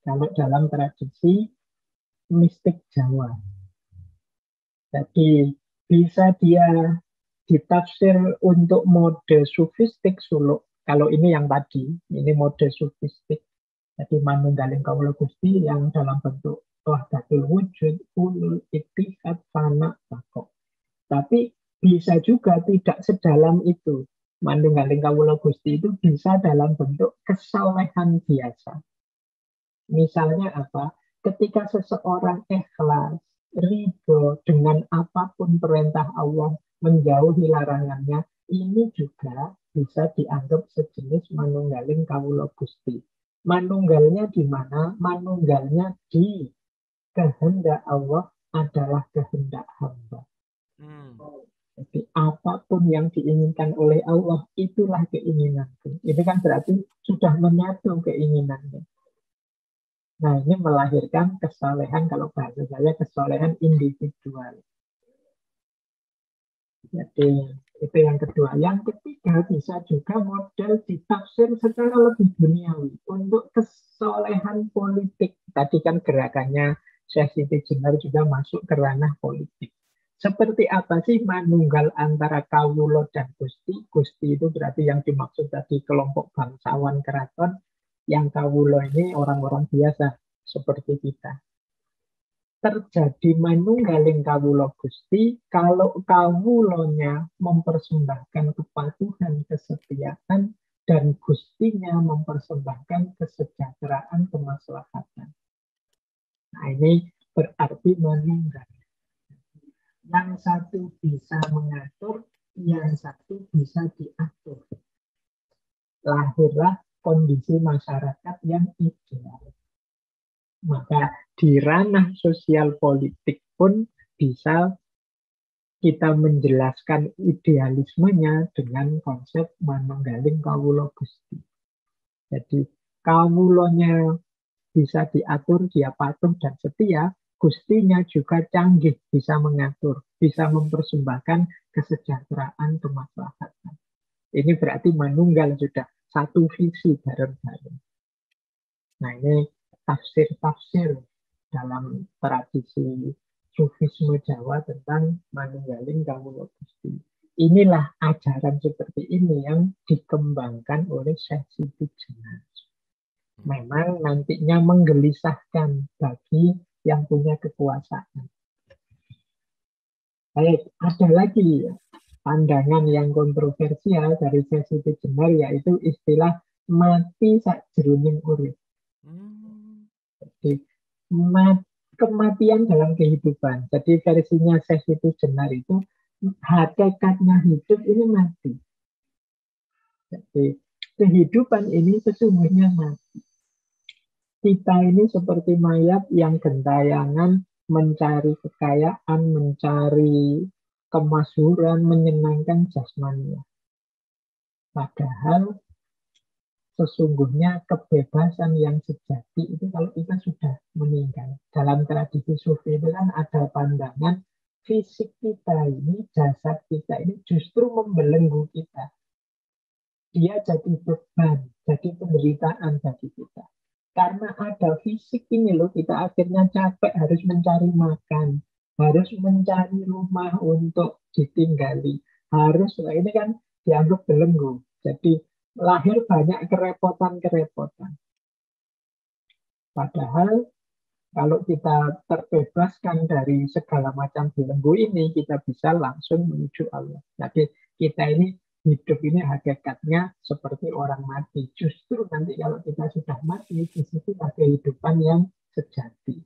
Kalau dalam tradisi mistik Jawa. Jadi bisa dia ditafsir untuk mode sufistik suluk. Kalau ini yang tadi, ini mode sufistik. Jadi manunggaling kaulo Gusti yang dalam bentuk wahdatul wujud, ulul, ittifaq, fana, bakok. Tapi bisa juga tidak sedalam itu. Manunggaling kaulo Gusti itu bisa dalam bentuk kesalehan biasa. Misalnya apa? Ketika seseorang ikhlas, ridho dengan apapun perintah Allah, menjauhi larangannya, ini juga bisa dianggap sejenis manunggaling kaulo Gusti. Manunggalnya di mana? Manunggalnya di kehendak Allah adalah kehendak hamba. Jadi apapun yang diinginkan oleh Allah, itulah keinginanku. Ini kan berarti sudah menyatu keinginannya. Nah, ini melahirkan kesalehan, kalau bahasa saya kesalehan individual. Jadi itu yang kedua. Yang ketiga bisa juga model ditafsir secara lebih duniawi untuk kesolehan politik. Tadi kan gerakannya Syekh Siti Jenar juga masuk ke ranah politik. Seperti apa sih manunggal antara kawulo dan Gusti? Gusti itu berarti yang dimaksud tadi kelompok bangsawan keraton. Yang kawulo ini orang-orang biasa. seperti kita. Terjadi manunggaling kawula Gusti kalau kawulanya mempersembahkan kepatuhan, kesetiaan, dan Gustinya mempersembahkan kesejahteraan, kemaslahatan. Nah, ini berarti manunggal. Yang satu bisa mengatur, yang satu bisa diatur. Lahirlah kondisi masyarakat yang ideal. Maka di ranah sosial politik pun bisa kita menjelaskan idealismenya dengan konsep manunggaling kawula Gusti. Jadi kawulanya bisa diatur, dia patuh dan setia, Gustinya juga canggih, bisa mengatur, bisa mempersembahkan kesejahteraan, kemaslahatan. Ini berarti manunggal sudah satu visi bareng-bareng. Nah, ini tafsir-tafsir dalam tradisi Sufisme Jawa tentang manunggaling kawula Gusti. Inilah ajaran seperti ini yang dikembangkan oleh Syekh Siti Jenar. Memang nantinya menggelisahkan bagi yang punya kekuasaan. Baik, ada lagi pandangan yang kontroversial dari Syekh Siti Jenar, yaitu istilah mati sakjroning urip. Jadi kematian dalam kehidupan. Jadi versinya Syekh Siti Jenar itu hakikatnya hidup ini mati. Jadi kehidupan ini sesungguhnya mati. Kita ini seperti mayat yang gentayangan mencari kekayaan, mencari kemasyhuran, menyenangkan jasmania. Padahal sesungguhnya kebebasan yang sejati itu kalau kita sudah meninggal. Dalam tradisi sufi itu kan ada pandangan fisik kita ini, jasad kita ini justru membelenggu kita. Dia jadi beban, jadi penderitaan bagi kita. Karena ada fisik ini loh, kita akhirnya capek harus mencari makan, harus mencari rumah untuk ditinggali. Harus, ini kan dianggap belenggu. Jadi lahir banyak kerepotan-kerepotan. Padahal kalau kita terbebaskan dari segala macam belenggu ini, kita bisa langsung menuju Allah. Jadi kita ini hidup ini hakikatnya seperti orang mati. Justru nanti kalau kita sudah mati, di situ ada kehidupan yang sejati.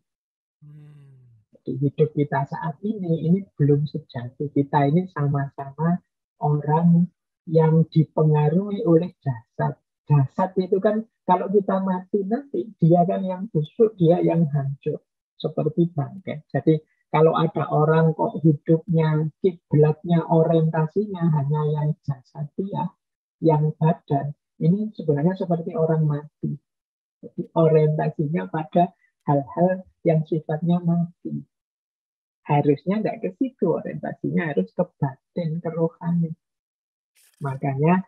Jadi hidup kita saat ini belum sejati. Kita ini sama-sama orang yang dipengaruhi oleh jasad. Jasad itu kan kalau kita mati nanti, dia kan yang busuk, dia yang hancur. Seperti bangkai. Jadi kalau ada orang kok hidupnya, kiblatnya, orientasinya hanya yang jasadiah, yang badan, ini sebenarnya seperti orang mati. Jadi orientasinya pada hal-hal yang sifatnya mati. Harusnya nggak ke situ, orientasinya harus ke batin, ke rohani. Makanya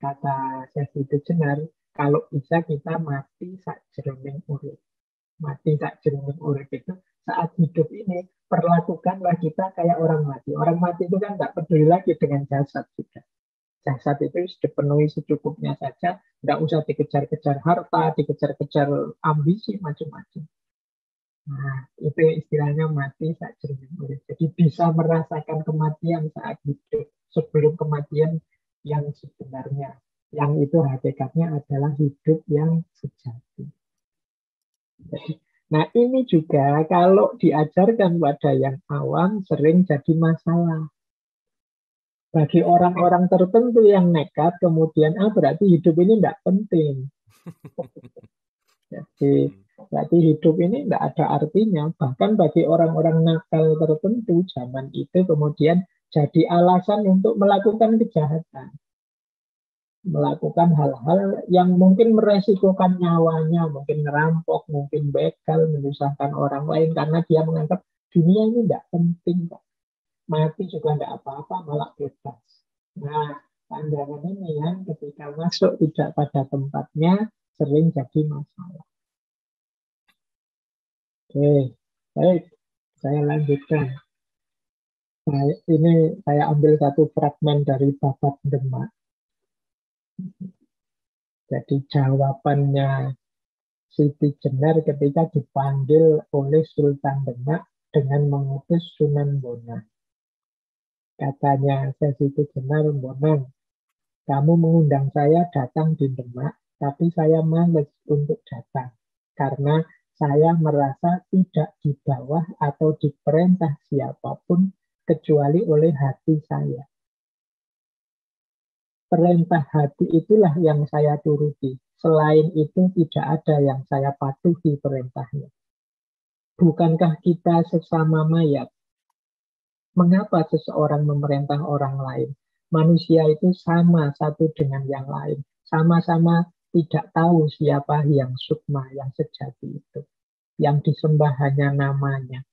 kata Syekh Siti Jenar, kalau bisa kita mati sakjroning urip. Mati sakjroning urip itu saat hidup ini perlakukanlah kita kayak orang mati. Orang mati itu kan nggak peduli lagi dengan jasad juga. Jasad itu dipenuhi secukupnya saja, nggak usah dikejar-kejar harta, dikejar-kejar ambisi macam-macam. Nah, itu istilahnya mati sakjroning urip. Jadi bisa merasakan kematian saat hidup sebelum kematian yang sebenarnya. Yang itu hakikatnya adalah hidup yang sejati. Nah, ini juga kalau diajarkan pada yang awam sering jadi masalah. Bagi orang-orang tertentu yang nekat, kemudian berarti hidup ini tidak penting. Jadi berarti hidup ini tidak ada artinya. Bahkan bagi orang-orang nakal tertentu zaman itu kemudian jadi alasan untuk melakukan kejahatan. Melakukan hal-hal yang mungkin meresikokan nyawanya, mungkin ngerampok, mungkin begal, menyusahkan orang lain karena dia menganggap dunia ini tidak penting kok. Mati juga tidak apa-apa, malah bebas. Nah, pandangan ini yang ketika masuk tidak pada tempatnya sering jadi masalah. Oke, baik, saya lanjutkan. Nah, ini saya ambil satu fragmen dari Babat Demak. Jadi jawabannya Siti Jenar ketika dipanggil oleh Sultan Demak dengan mengutus Sunan Bonang. Katanya Siti Jenar, Bonang, kamu mengundang saya datang di Demak, tapi saya males untuk datang. Karena saya merasa tidak di bawah atau diperintah siapapun kecuali oleh hati saya. Perintah hati itulah yang saya turuti. Selain itu tidak ada yang saya patuhi perintahnya. Bukankah kita sesama mayat? Mengapa seseorang memerintah orang lain? Manusia itu sama satu dengan yang lain. Sama-sama tidak tahu siapa yang sukma, yang sejati itu. Yang disembah hanya namanya.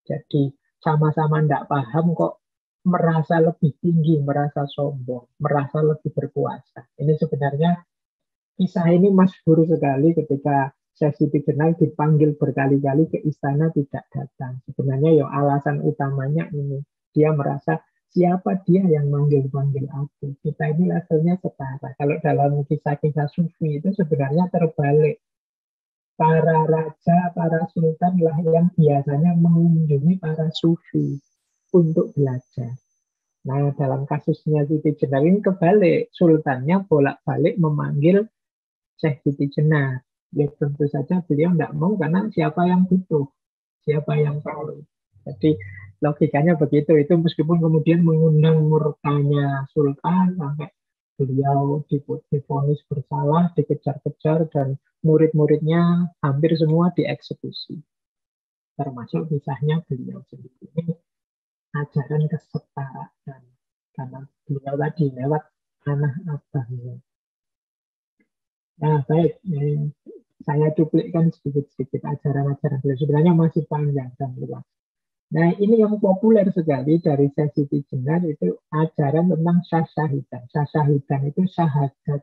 Jadi sama-sama tidak paham kok merasa lebih tinggi, merasa sombong, merasa lebih berkuasa. Ini sebenarnya kisah ini masyhur sekali ketika Siti Jenar dipanggil berkali-kali ke istana tidak datang. Sebenarnya ya alasan utamanya ini. Dia merasa siapa dia yang manggil-manggil aku. Kita ini levelnya setara. Kalau dalam kisah-kisah sufi itu sebenarnya terbalik. Para raja, para sultan lah yang biasanya mengunjungi para sufi untuk belajar. Nah, dalam kasusnya Siti Jenar ini kebalik. Sultannya bolak-balik memanggil Syekh Siti Jenar. Ya tentu saja beliau tidak mau karena siapa yang butuh, siapa yang perlu. Jadi logikanya begitu. Itu meskipun kemudian mengundang murkanya Sultan sampai beliau divonis bersalah, dikejar-kejar dan murid-muridnya hampir semua dieksekusi. Termasuk kisahnya beliau sendiri. Ini ajaran kesetaraan karena beliau tadi lewat anak abangnya. Nah, baik. Saya cuplikkan sedikit-sedikit ajaran-ajaran beliau. Sebenarnya masih panjang dan luas. Nah, ini yang populer sekali dari Siti Jenar itu ajaran tentang syahadat. Syahadat itu syahadat.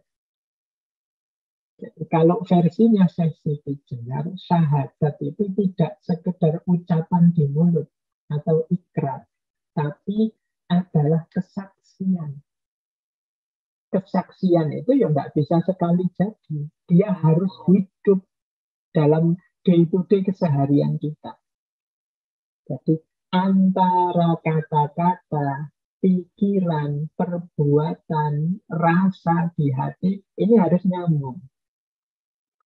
Jadi, kalau versinya Siti Jenar, syahadat itu tidak sekedar ucapan di mulut atau ikrar, tapi adalah kesaksian. Kesaksian itu ya nggak bisa sekali jadi. Dia harus hidup dalam day-to-day keseharian kita. Jadi antara kata-kata, pikiran, perbuatan, rasa di hati, ini harus nyambung.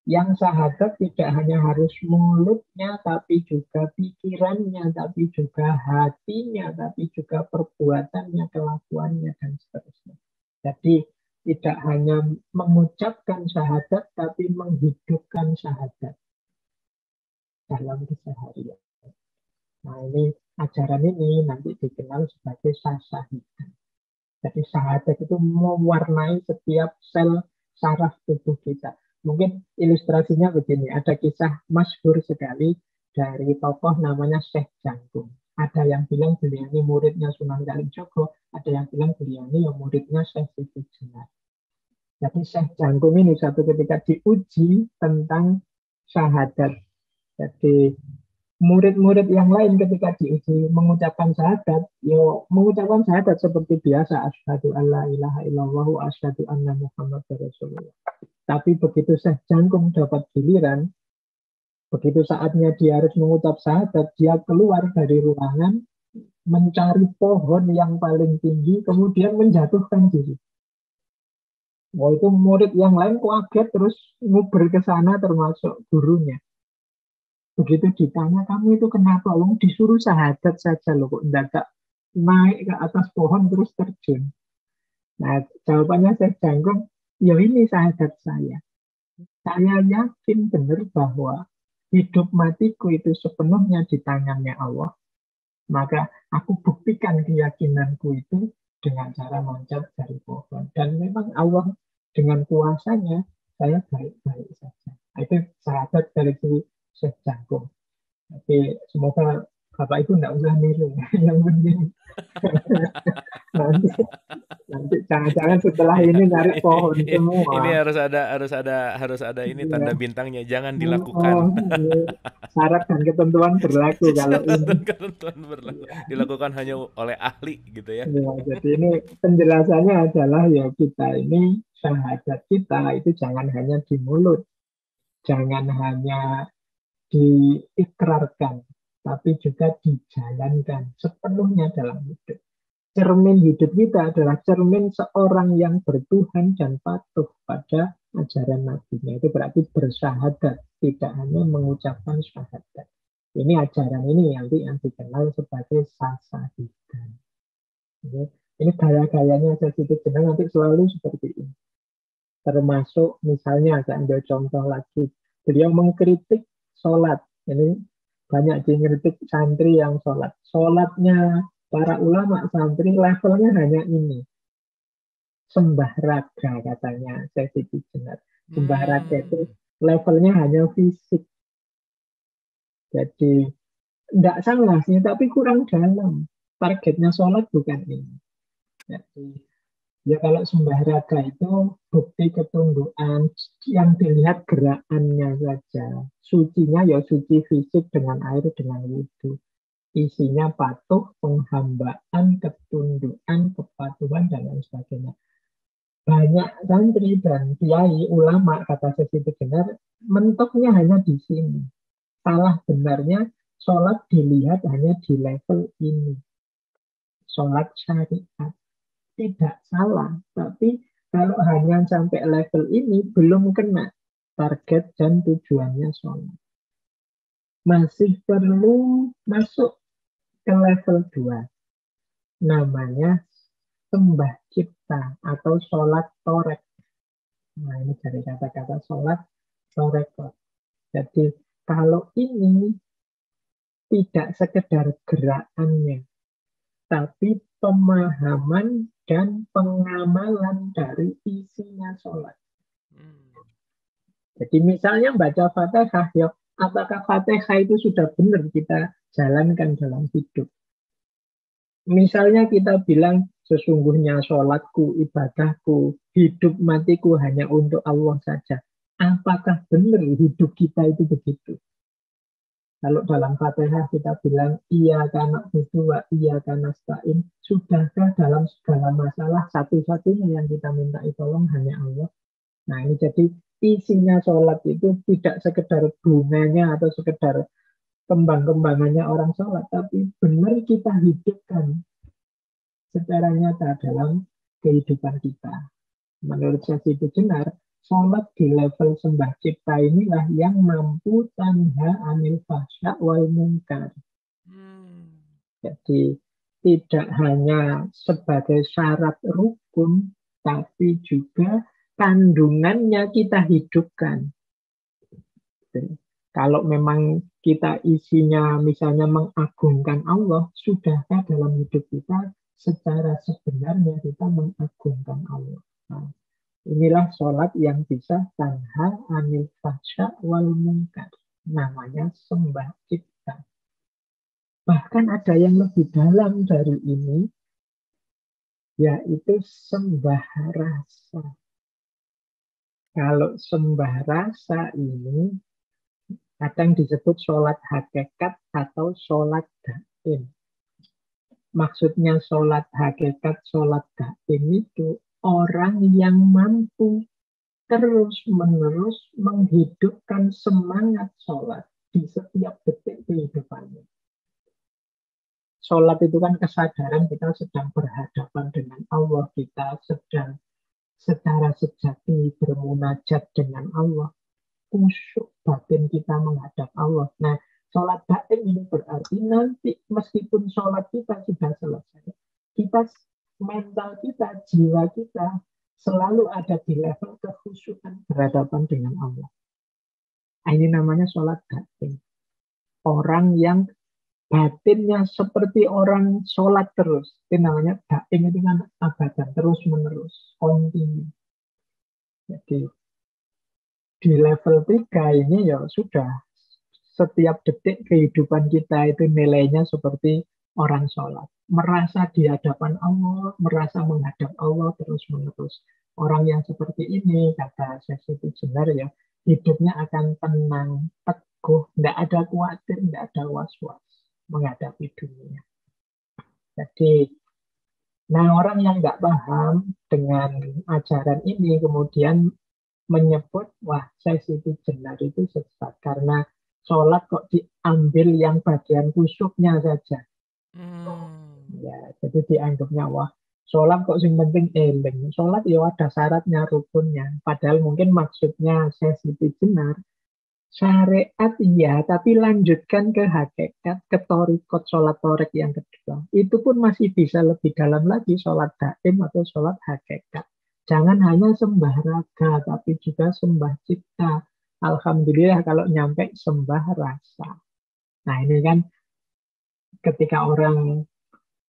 Yang syahadat tidak hanya harus mulutnya, tapi juga pikirannya, tapi juga hatinya, tapi juga perbuatannya, kelakuannya, dan seterusnya. Jadi tidak hanya mengucapkan syahadat, tapi menghidupkan syahadat dalam keseharian. Nah, ini ajaran ini nanti dikenal sebagai syahadat. Jadi syahadat itu mewarnai setiap sel saraf tubuh kita. Mungkin ilustrasinya begini, ada kisah masyhur sekali dari tokoh namanya Syekh Jangkung. Ada yang bilang beliau ini muridnya Sunan Kalijogo, ada yang bilang beliau ini muridnya Syekh Siti Jenar. Jadi Syekh Jangkung ini satu ketika diuji tentang syahadat. Jadi murid-murid yang lain ketika diuji mengucapkan syahadat, mengucapkan syahadat seperti biasa, asyhadu alla ilaha illallah wa asyhadu anna muhammadar rasulullah. Tapi begitu Syekh Jangkung dapat giliran, begitu saatnya dia harus mengucap syahadat, dia keluar dari ruangan, mencari pohon yang paling tinggi, kemudian menjatuhkan diri. Wah, itu murid yang lain kaget terus nguber ke sana termasuk gurunya. Begitu ditanya, kamu itu kenapa? Wong disuruh syahadat saja loh, kok enggak naik ke atas pohon terus terjun. Nah, jawabannya saya Jangkung, ya ini syahadat saya. Saya yakin benar bahwa hidup matiku itu sepenuhnya di tangannya Allah. Maka aku buktikan keyakinanku itu dengan cara loncat dari pohon. Dan memang Allah dengan kuasanya, saya baik-baik saja. Itu syahadat dari Syekh Jangkung. Tapi semoga Bapak Ibu tidak usah niru. Yang penting nanti, nanti jangan-jangan setelah ini nyari pohon Ini semua. harus ada ini tanda Ya. bintangnya, jangan Oh, dilakukan. syarat dan ketentuan berlaku kalau Syarat ini. dan ketentuan berlaku Ya, dilakukan hanya oleh ahli gitu ya. ya, jadi ini penjelasannya adalah ya kita ini syahadat kita itu jangan hanya di mulut, Jangan hanya diikrarkan, tapi juga dijalankan sepenuhnya dalam hidup. Cermin hidup kita adalah cermin seorang yang bertuhan dan patuh pada ajaran nabinya. Itu berarti bersyahadat, tidak hanya mengucapkan syahadat. Ini ajaran ini nanti yang dikenal sebagai sasahidan. Ini gaya-gayanya Sesi Jenar nanti selalu seperti ini. Termasuk misalnya, saya ambil contoh lagi, beliau mengkritik sholat. Ini banyak dikritik santri yang sholat. Sholatnya para ulama santri levelnya hanya ini. Sembah raga katanya Sesi Jenar. Sembah raga itu levelnya hanya fisik. Jadi tidak salah sih, tapi kurang dalam. Targetnya sholat bukan ini. Jadi, ya kalau sembah raga itu bukti ketundukan yang dilihat gerakannya saja. Sucinya ya suci fisik dengan air, dengan wudhu. Isinya patuh, penghambaan, ketundukan, kepatuhan, dan lain sebagainya. Banyak santri dan kiai, ulama, kata Sesi Jenar, mentoknya hanya di sini. Salah benarnya sholat dilihat hanya di level ini. Sholat syariat. Tidak salah, tapi kalau hanya sampai level ini belum kena target dan tujuannya sholat. Masih perlu masuk ke level 2. Namanya sembah cipta atau sholat torek. Nah, ini dari kata-kata sholat torek. Jadi kalau ini tidak sekedar gerakannya, tapi pemahaman dan pengamalan dari isinya sholat. Jadi misalnya baca Fatihah, ya, apakah Fatihah itu sudah benar kita jalankan dalam hidup? Misalnya kita bilang, sesungguhnya sholatku, ibadahku, hidup matiku hanya untuk Allah saja. Apakah benar hidup kita itu begitu? Kalau dalam Fatihah kita bilang, iya karena itu, iya karena stain, sudahkah dalam segala masalah satu-satunya yang kita minta tolong hanya Allah? Nah ini jadi isinya sholat itu tidak sekedar bunganya atau sekedar kembang-kembangannya orang sholat, tapi benar kita hidupkan secara nyata dalam kehidupan kita. Menurut Sesi Jenar, sholat di level sembah cipta inilah yang mampu tanha anil fahsya wal munkar. Jadi tidak hanya sebagai syarat rukun, tapi juga kandungannya kita hidupkan. Kalau memang kita isinya misalnya mengagungkan Allah, sudahkah dalam hidup kita secara sebenarnya kita mengagungkan Allah? Nah, inilah sholat yang bisa tanha anil fahsya wal munkar. Namanya sembah cipta. Bahkan ada yang lebih dalam dari ini, yaitu sembah rasa. Kalau sembah rasa ini kadang disebut sholat hakikat atau sholat daim. Maksudnya sholat hakikat, sholat daim itu orang yang mampu terus-menerus menghidupkan semangat sholat di setiap detik kehidupannya. Sholat itu kan kesadaran kita sedang berhadapan dengan Allah, kita sedang secara sejati bermunajat dengan Allah, khusyuk batin kita menghadap Allah. Nah, sholat batin ini berarti nanti meskipun sholat kita sudah selesai, kita mental kita, jiwa kita selalu ada di level kekhusyukan berhadapan dengan Allah. Ini namanya sholat batin. Orang yang batinnya seperti orang sholat terus. Itu namanya batin, itu kan abadan, terus menerus, kontinu. Jadi di level 3 ini ya sudah, setiap detik kehidupan kita itu nilainya seperti orang sholat. Merasa di hadapan Allah, merasa menghadap Allah terus menerus. Orang yang seperti ini, kata Sesi Jenar ya, hidupnya akan tenang, teguh, tidak ada khawatir, tidak ada was-was menghadapi dunia. Jadi, nah orang yang nggak paham dengan ajaran ini kemudian menyebut, wah saya Siti Jenar itu sesat karena sholat kok diambil yang bagian khusyuknya saja. Hmm. Ya, jadi dianggapnya, wah sholat kok sing penting eling. Sholat ya ada syaratnya, rukunnya. Padahal mungkin maksudnya saya Siti Jenar, syariat iya, tapi lanjutkan ke hakikat, ke torikot sholat torek yang kedua. Itu pun masih bisa lebih dalam lagi, sholat daim atau sholat hakikat. Jangan hanya sembah raga, tapi juga sembah cipta. Alhamdulillah kalau nyampe sembah rasa. Nah ini kan ketika orang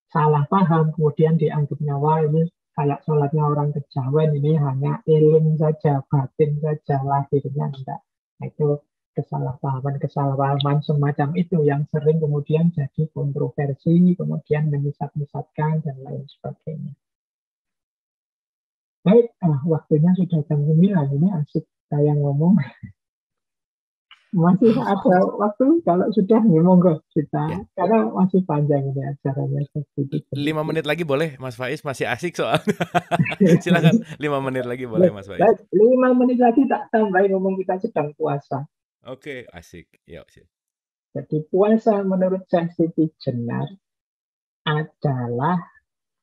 salah paham, kemudian dianggapnya, wah ini kayak sholatnya orang kejawen, ini hanya ilim saja, batin saja, lahirnya enggak. Nah, itu kesalahpahaman semacam itu yang sering kemudian jadi kontroversi, kemudian menyesat-nyesatkan, dan lain sebagainya. Baik, waktunya sudah jam 9, ini asik saya ngomong. Masih Ah, ada waktu kalau sudah ya monggo kita, ya, karena masih panjang ini acaranya seperti lima itu. menit lagi boleh, Mas Faiz, masih asik soalnya. Silakan, 5 menit lagi boleh, Mas Faiz. Baik, 5 menit lagi tak tambahin, ngomong kita sedang puasa. Oke, asik. Yuk, sip. Jadi puasa menurut Siti Jenar adalah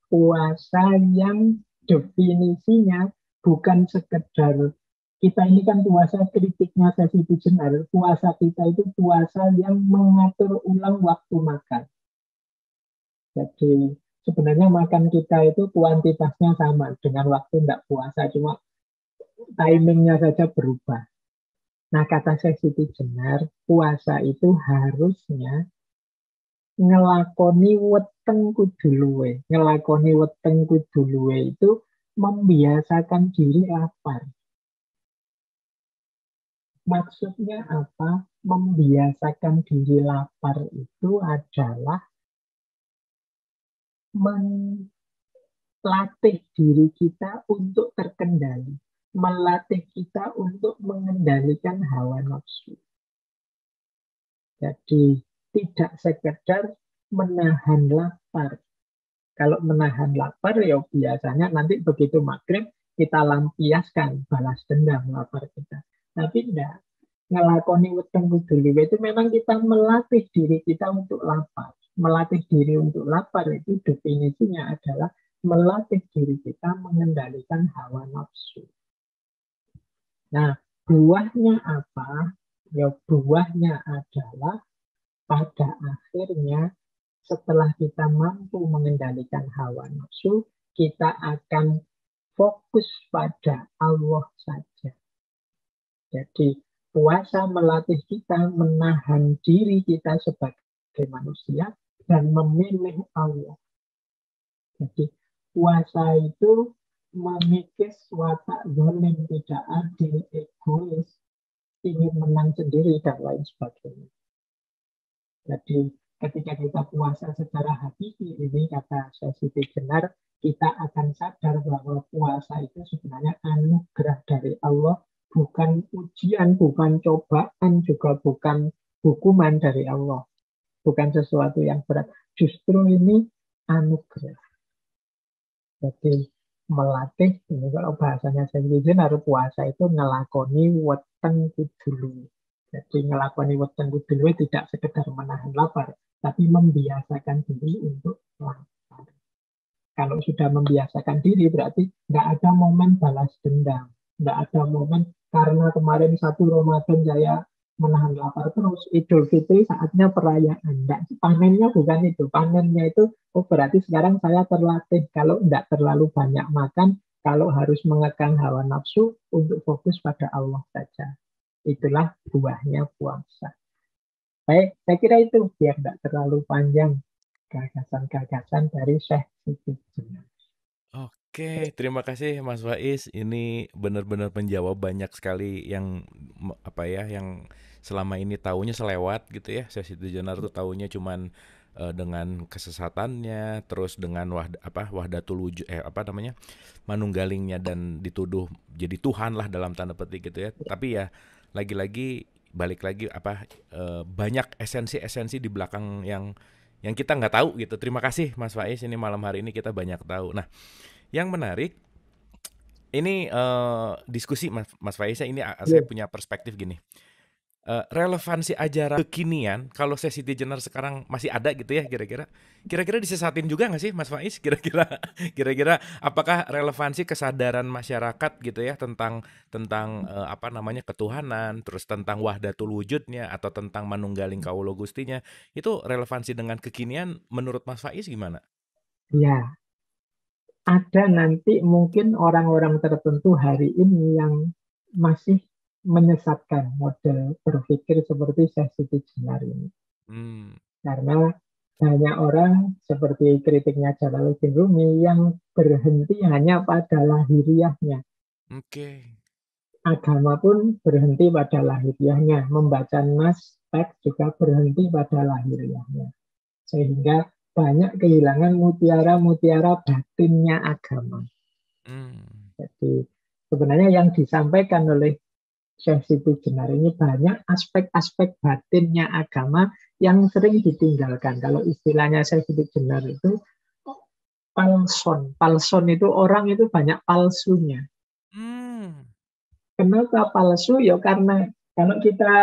puasa yang definisinya bukan sekedar kita ini kan puasa, kritiknya Siti Jenar, puasa kita itu puasa yang mengatur ulang waktu makan. Jadi sebenarnya makan kita itu kuantitasnya sama dengan waktu tidak puasa, cuma timingnya saja berubah. Nah, kata Siti Jenar, puasa itu harusnya ngelakoni weteng kudu luwe. Ngelakoni weteng kudu luwe itu membiasakan diri lapar. Maksudnya apa? Membiasakan diri lapar itu adalah melatih diri kita untuk terkendali. Melatih kita untuk mengendalikan hawa nafsu. Jadi tidak sekedar menahan lapar. Kalau menahan lapar ya biasanya nanti begitu maghrib kita lampiaskan balas dendam lapar kita. Tapi tidak, ngelakoni weteng kudu liwe itu memang kita melatih diri kita untuk lapar. Melatih diri untuk lapar itu definisinya adalah melatih diri kita mengendalikan hawa nafsu. Nah, buahnya apa? Ya buahnya adalah pada akhirnya setelah kita mampu mengendalikan hawa nafsu, kita akan fokus pada Allah saja. Jadi puasa melatih kita menahan diri kita sebagai manusia dan memilih Allah. Jadi puasa itu memikis watak zalim, tidak adil, egois, ingin menang sendiri, dan lain sebagainya. Jadi ketika kita puasa secara hakiki, ini kata Siti Jenar, kita akan sadar bahwa puasa itu sebenarnya anugerah dari Allah, bukan ujian, bukan cobaan, juga bukan hukuman dari Allah, bukan sesuatu yang berat. Justru ini anugerah. Jadi melatih, ini kalau bahasanya Siti Jenar, puasa itu ngelakoni weteng kudulu. Jadi ngelakoni weteng kudulu tidak sekedar menahan lapar, tapi membiasakan diri untuk lapar. Kalau sudah membiasakan diri berarti nggak ada momen balas dendam. Nggak ada momen karena kemarin 1 Ramadan saya menahan lapar terus. Idul Fitri saatnya perayaan. Nggak, panennya bukan itu. Panennya itu, oh berarti sekarang saya terlatih. Kalau nggak terlalu banyak makan, kalau harus mengekang hawa nafsu untuk fokus pada Allah saja. Itulah buahnya puasa. Baik, saya kira itu biar tidak terlalu panjang gagasan-gagasan dari Syekh Siti Jenar. Oke, terima kasih Mas Faiz. Ini benar-benar menjawab banyak sekali yang apa ya, yang selama ini taunya selewat gitu ya. Saya Siti Jenar tuh taunya cuman dengan kesesatannya, terus dengan wahdatul wujud, apa namanya, manunggalingnya, dan dituduh jadi Tuhan lah dalam tanda petik gitu ya. Tapi ya lagi-lagi balik lagi banyak esensi-esensi di belakang yang kita nggak tahu gitu. Terima kasih Mas Faiz, ini malam hari ini kita banyak tahu. Nah, yang menarik, Ini diskusi Mas Faiz, ini saya Ya, punya perspektif gini. Relevansi ajaran kekinian kalau saya citizener sekarang masih ada gitu ya kira-kira. Kira-kira disesatin juga nggak sih Mas Faiz? Kira-kira kira-kira apakah relevansi kesadaran masyarakat gitu ya tentang tentang apa namanya ketuhanan, terus tentang wahdatul wujudnya atau tentang manunggaling kaulo gustinya itu relevansi dengan kekinian menurut Mas Faiz gimana? ya, ada nanti mungkin orang-orang tertentu hari ini yang masih menyesatkan model berpikir seperti Sesi Jenar ini. Hmm, Karena banyak orang seperti kritiknya Jalaluddin Rumi yang berhenti hanya pada lahiriahnya. oke. Agama pun berhenti pada lahiriahnya. Membaca nas, teks juga berhenti pada lahiriahnya. Sehingga banyak kehilangan mutiara-mutiara batinnya agama. Hmm, Jadi sebenarnya yang disampaikan oleh Syekh Siti Jenar ini banyak aspek-aspek batinnya agama yang sering ditinggalkan. Kalau istilahnya Syekh Siti Jenar itu palson. Palson itu orang itu banyak palsunya. hmm, Kenapa palsu? Ya karena kalau kita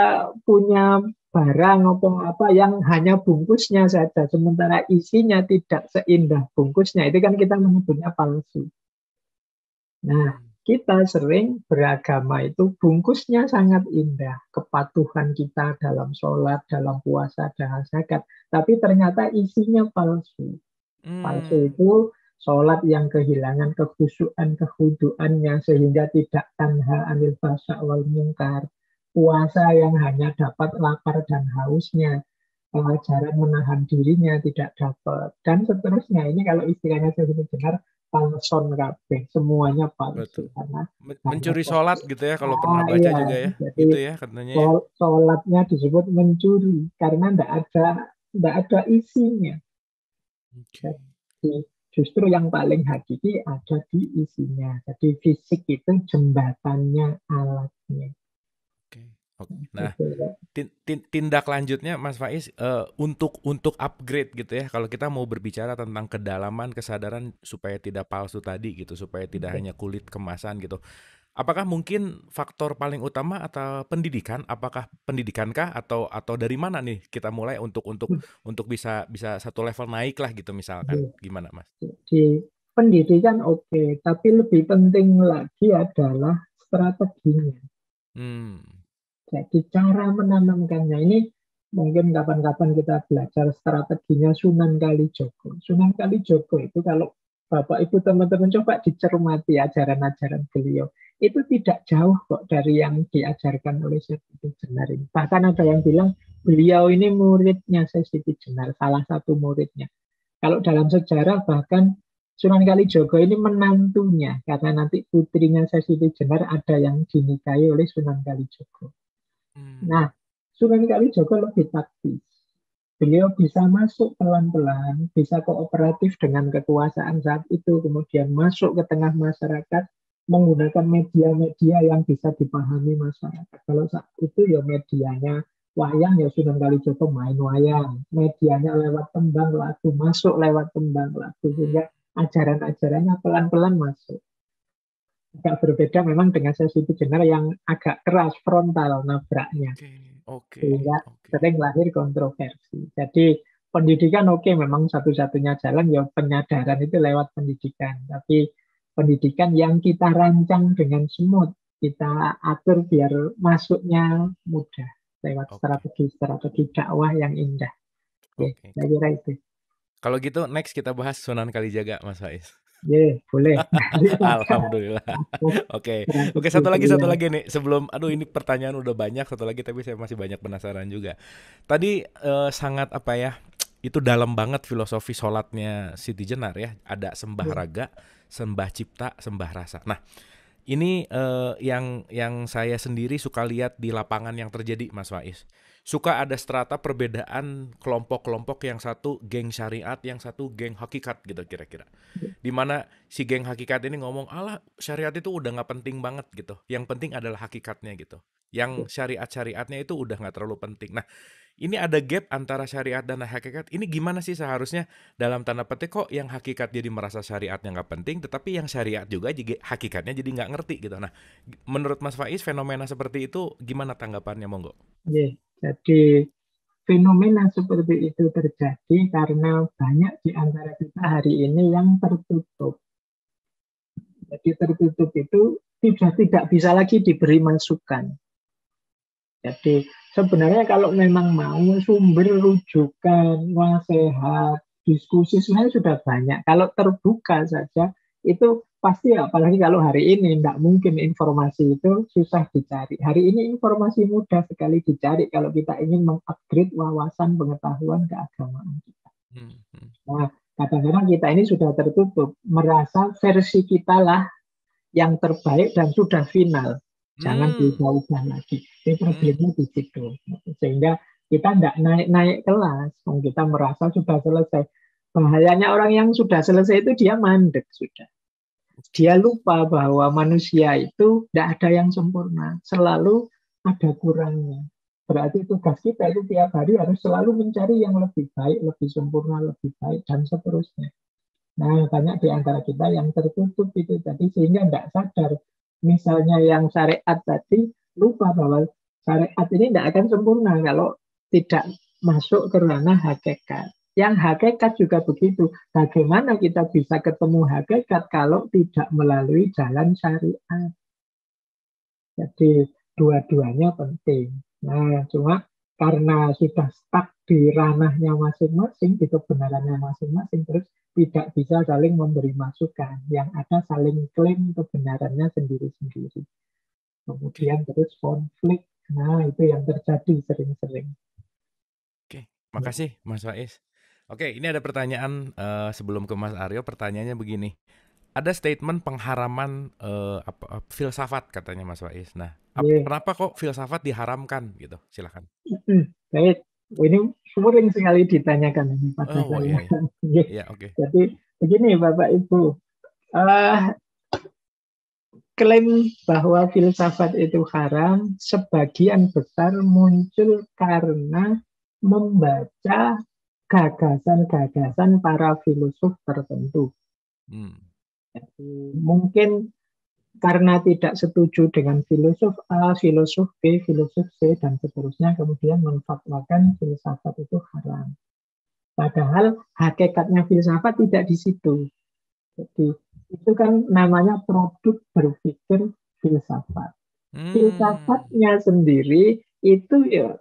punya barang atau apa yang hanya bungkusnya saja, sementara isinya tidak seindah bungkusnya, itu kan kita menyebutnya palsu. Nah, hmm, kita sering beragama itu bungkusnya sangat indah, kepatuhan kita dalam sholat, dalam puasa, dalam zakat, tapi ternyata isinya palsu. Palsu hmm, itu sholat yang kehilangan kekhusyuan, kehuduannya sehingga tidak tanha anil fasa wal mungkar. Puasa yang hanya dapat lapar dan hausnya. Pelajaran menahan dirinya tidak dapat. Dan seterusnya. Ini kalau istilahnya saya dengar, palson kabeh. Semuanya palsu. betul. Karena hanya Mencuri sholat gitu ya kalau pernah baca iya. juga ya, Jadi gitu ya katanya ya. sholatnya disebut mencuri. Karena tidak ada isinya. Oke, Jadi justru yang paling hakiki ada di isinya. Jadi fisik itu jembatannya, alatnya. oke, oke. Nah, Itu ya. tindak lanjutnya Mas Faiz, untuk upgrade gitu ya, kalau kita mau berbicara tentang kedalaman kesadaran supaya tidak palsu tadi gitu, supaya tidak hanya kulit kemasan gitu. Apakah mungkin faktor paling utama atau pendidikan? Apakah pendidikankah atau dari mana nih kita mulai untuk bisa bisa satu level naik lah gitu misalkan, gimana Mas? Di pendidikan oke, tapi lebih penting lagi adalah strateginya. Hmm, Jadi cara menanamkannya ini mungkin kapan-kapan kita belajar strateginya Sunan Kalijogo. Sunan Kalijogo itu kalau Bapak Ibu teman-teman coba dicermati ajaran-ajaran beliau, itu tidak jauh kok dari yang diajarkan oleh Syekh Siti Jenar ini. Bahkan ada yang bilang beliau ini muridnya Syekh Siti Jenar, salah satu muridnya. Kalau dalam sejarah bahkan Sunan Kalijogo ini menantunya, karena nanti putrinya Syekh Siti Jenar ada yang dinikahi oleh Sunan Kalijogo. Nah, hmm, Sunan Kalijogo lebih taktis. Beliau bisa masuk pelan-pelan, bisa kooperatif dengan kekuasaan saat itu, kemudian masuk ke tengah masyarakat menggunakan media-media yang bisa dipahami masyarakat. Kalau saat itu ya medianya wayang ya Sunan Kalijogo main wayang, medianya lewat tembang lagu, masuk lewat tembang lagu, sehingga hmm, ajaran-ajarannya pelan-pelan masuk. Agak berbeda memang dengan sesi Jenar yang agak keras, frontal nabraknya oke, oke, sehingga oke, sering lahir kontroversi. Jadi pendidikan oke memang satu-satunya jalan ya penyadaran itu lewat pendidikan. Tapi pendidikan yang kita rancang dengan smooth, kita atur biar masuknya mudah lewat oke, strategi-strategi dakwah yang indah. Oke, oke. saya kira itu. Kalau gitu next kita bahas Sunan Kalijaga Mas Faiz. Ye, boleh. Alhamdulillah. Oke. Oke, Strategi satu beliau. lagi nih sebelum aduh ini pertanyaan udah banyak satu lagi tapi saya masih banyak penasaran juga. Tadi sangat apa ya? Itu dalam banget filosofi sholatnya Siti Jenar ya. Ada sembah Ye, raga, sembah cipta, sembah rasa. Nah, ini yang saya sendiri suka lihat di lapangan yang terjadi Mas Faiz. Suka ada strata perbedaan kelompok-kelompok yang satu geng syariat, yang satu geng hakikat gitu kira-kira. Di mana si geng hakikat ini ngomong, alah syariat itu udah nggak penting banget gitu. Yang penting adalah hakikatnya gitu. Yang syariat-syariatnya itu udah nggak terlalu penting. Nah, ini ada gap antara syariat dan hakikat. Ini gimana sih seharusnya dalam tanda petik kok yang hakikat jadi merasa syariatnya nggak penting, tetapi yang syariat juga jadi hakikatnya jadi nggak ngerti gitu. Nah, menurut Mas Faiz fenomena seperti itu gimana tanggapannya, monggo? Ya, jadi fenomena seperti itu terjadi karena banyak di antara kita hari ini yang tertutup. Jadi tertutup itu tidak bisa lagi diberi masukan. Jadi sebenarnya kalau memang mau sumber rujukan, nasihat, diskusi sebenarnya sudah banyak. Kalau terbuka saja itu pasti, apalagi kalau hari ini tidak mungkin informasi itu susah dicari. Hari ini informasi mudah sekali dicari kalau kita ingin mengupgrade wawasan pengetahuan keagamaan kita. Hmm, hmm. Nah, kadang-kadang kita ini sudah tertutup, merasa versi kita lah yang terbaik dan sudah final. Jangan Hmm, diubah-ubah lagi. Ini hmm. problemnya di situ. Sehingga kita tidak naik-naik kelas. Kita merasa sudah selesai. Bahayanya orang yang sudah selesai itu dia mandek sudah. Dia lupa bahwa manusia itu tidak ada yang sempurna. Selalu ada kurangnya. Berarti tugas kita itu tiap hari harus selalu mencari yang lebih baik, lebih sempurna, lebih baik, dan seterusnya. Nah, banyak di antara kita yang tertutup itu tadi sehingga tidak sadar. Misalnya yang syariat tadi lupa bahwa syariat ini tidak akan sempurna kalau tidak masuk ke ranah hakikat. Yang hakikat juga begitu. Bagaimana kita bisa ketemu hakikat kalau tidak melalui jalan syariat? Jadi dua-duanya penting. Nah, cuma karena sudah stuck di ranahnya masing-masing, di kebenarannya masing-masing, terus tidak bisa saling memberi masukan. Yang ada saling klaim kebenarannya sendiri-sendiri. Oke, Kemudian terus konflik. Nah, itu yang terjadi sering-sering. oke. Ya, Makasih Mas Faiz. Oke, ini ada pertanyaan sebelum ke Mas Aryo. Pertanyaannya begini. Ada statement pengharaman filsafat katanya Mas Faiz. Nah, ya. kenapa kok filsafat diharamkan gitu? Silakan. Baik. Ini sering sekali ditanyakan ini pada Oh saya. iya iya. Ya. Iya, oke. Jadi begini Bapak Ibu, Eh, klaim bahwa filsafat itu haram sebagian besar muncul karena membaca gagasan-gagasan para filosof tertentu. Hmm. Jadi, mungkin karena tidak setuju dengan filosof A, filosof B, filosof C, dan seterusnya, kemudian menfatwakan filsafat itu haram. Padahal hakikatnya filsafat tidak di situ. Jadi itu kan namanya produk berpikir filsafat. Hmm. Filsafatnya sendiri itu ya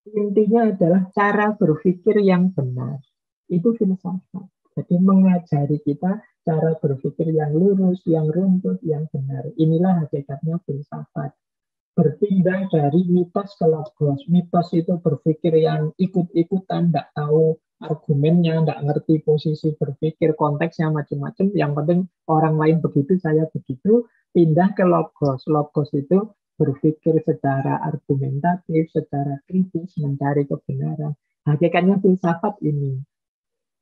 intinya adalah cara berpikir yang benar. Itu filsafat. Jadi mengajari kita cara berpikir yang lurus, yang runtut, yang benar. Inilah hakikatnya filsafat. Berpindah dari mitos ke logos. Mitos itu berpikir yang ikut-ikutan, tidak tahu argumennya, tidak ngerti posisi berpikir, konteksnya macam-macam. Yang penting orang lain begitu, saya begitu. Pindah ke logos. Logos itu berpikir secara argumentatif, secara kritis, mencari kebenaran. Hakikatnya filsafat ini.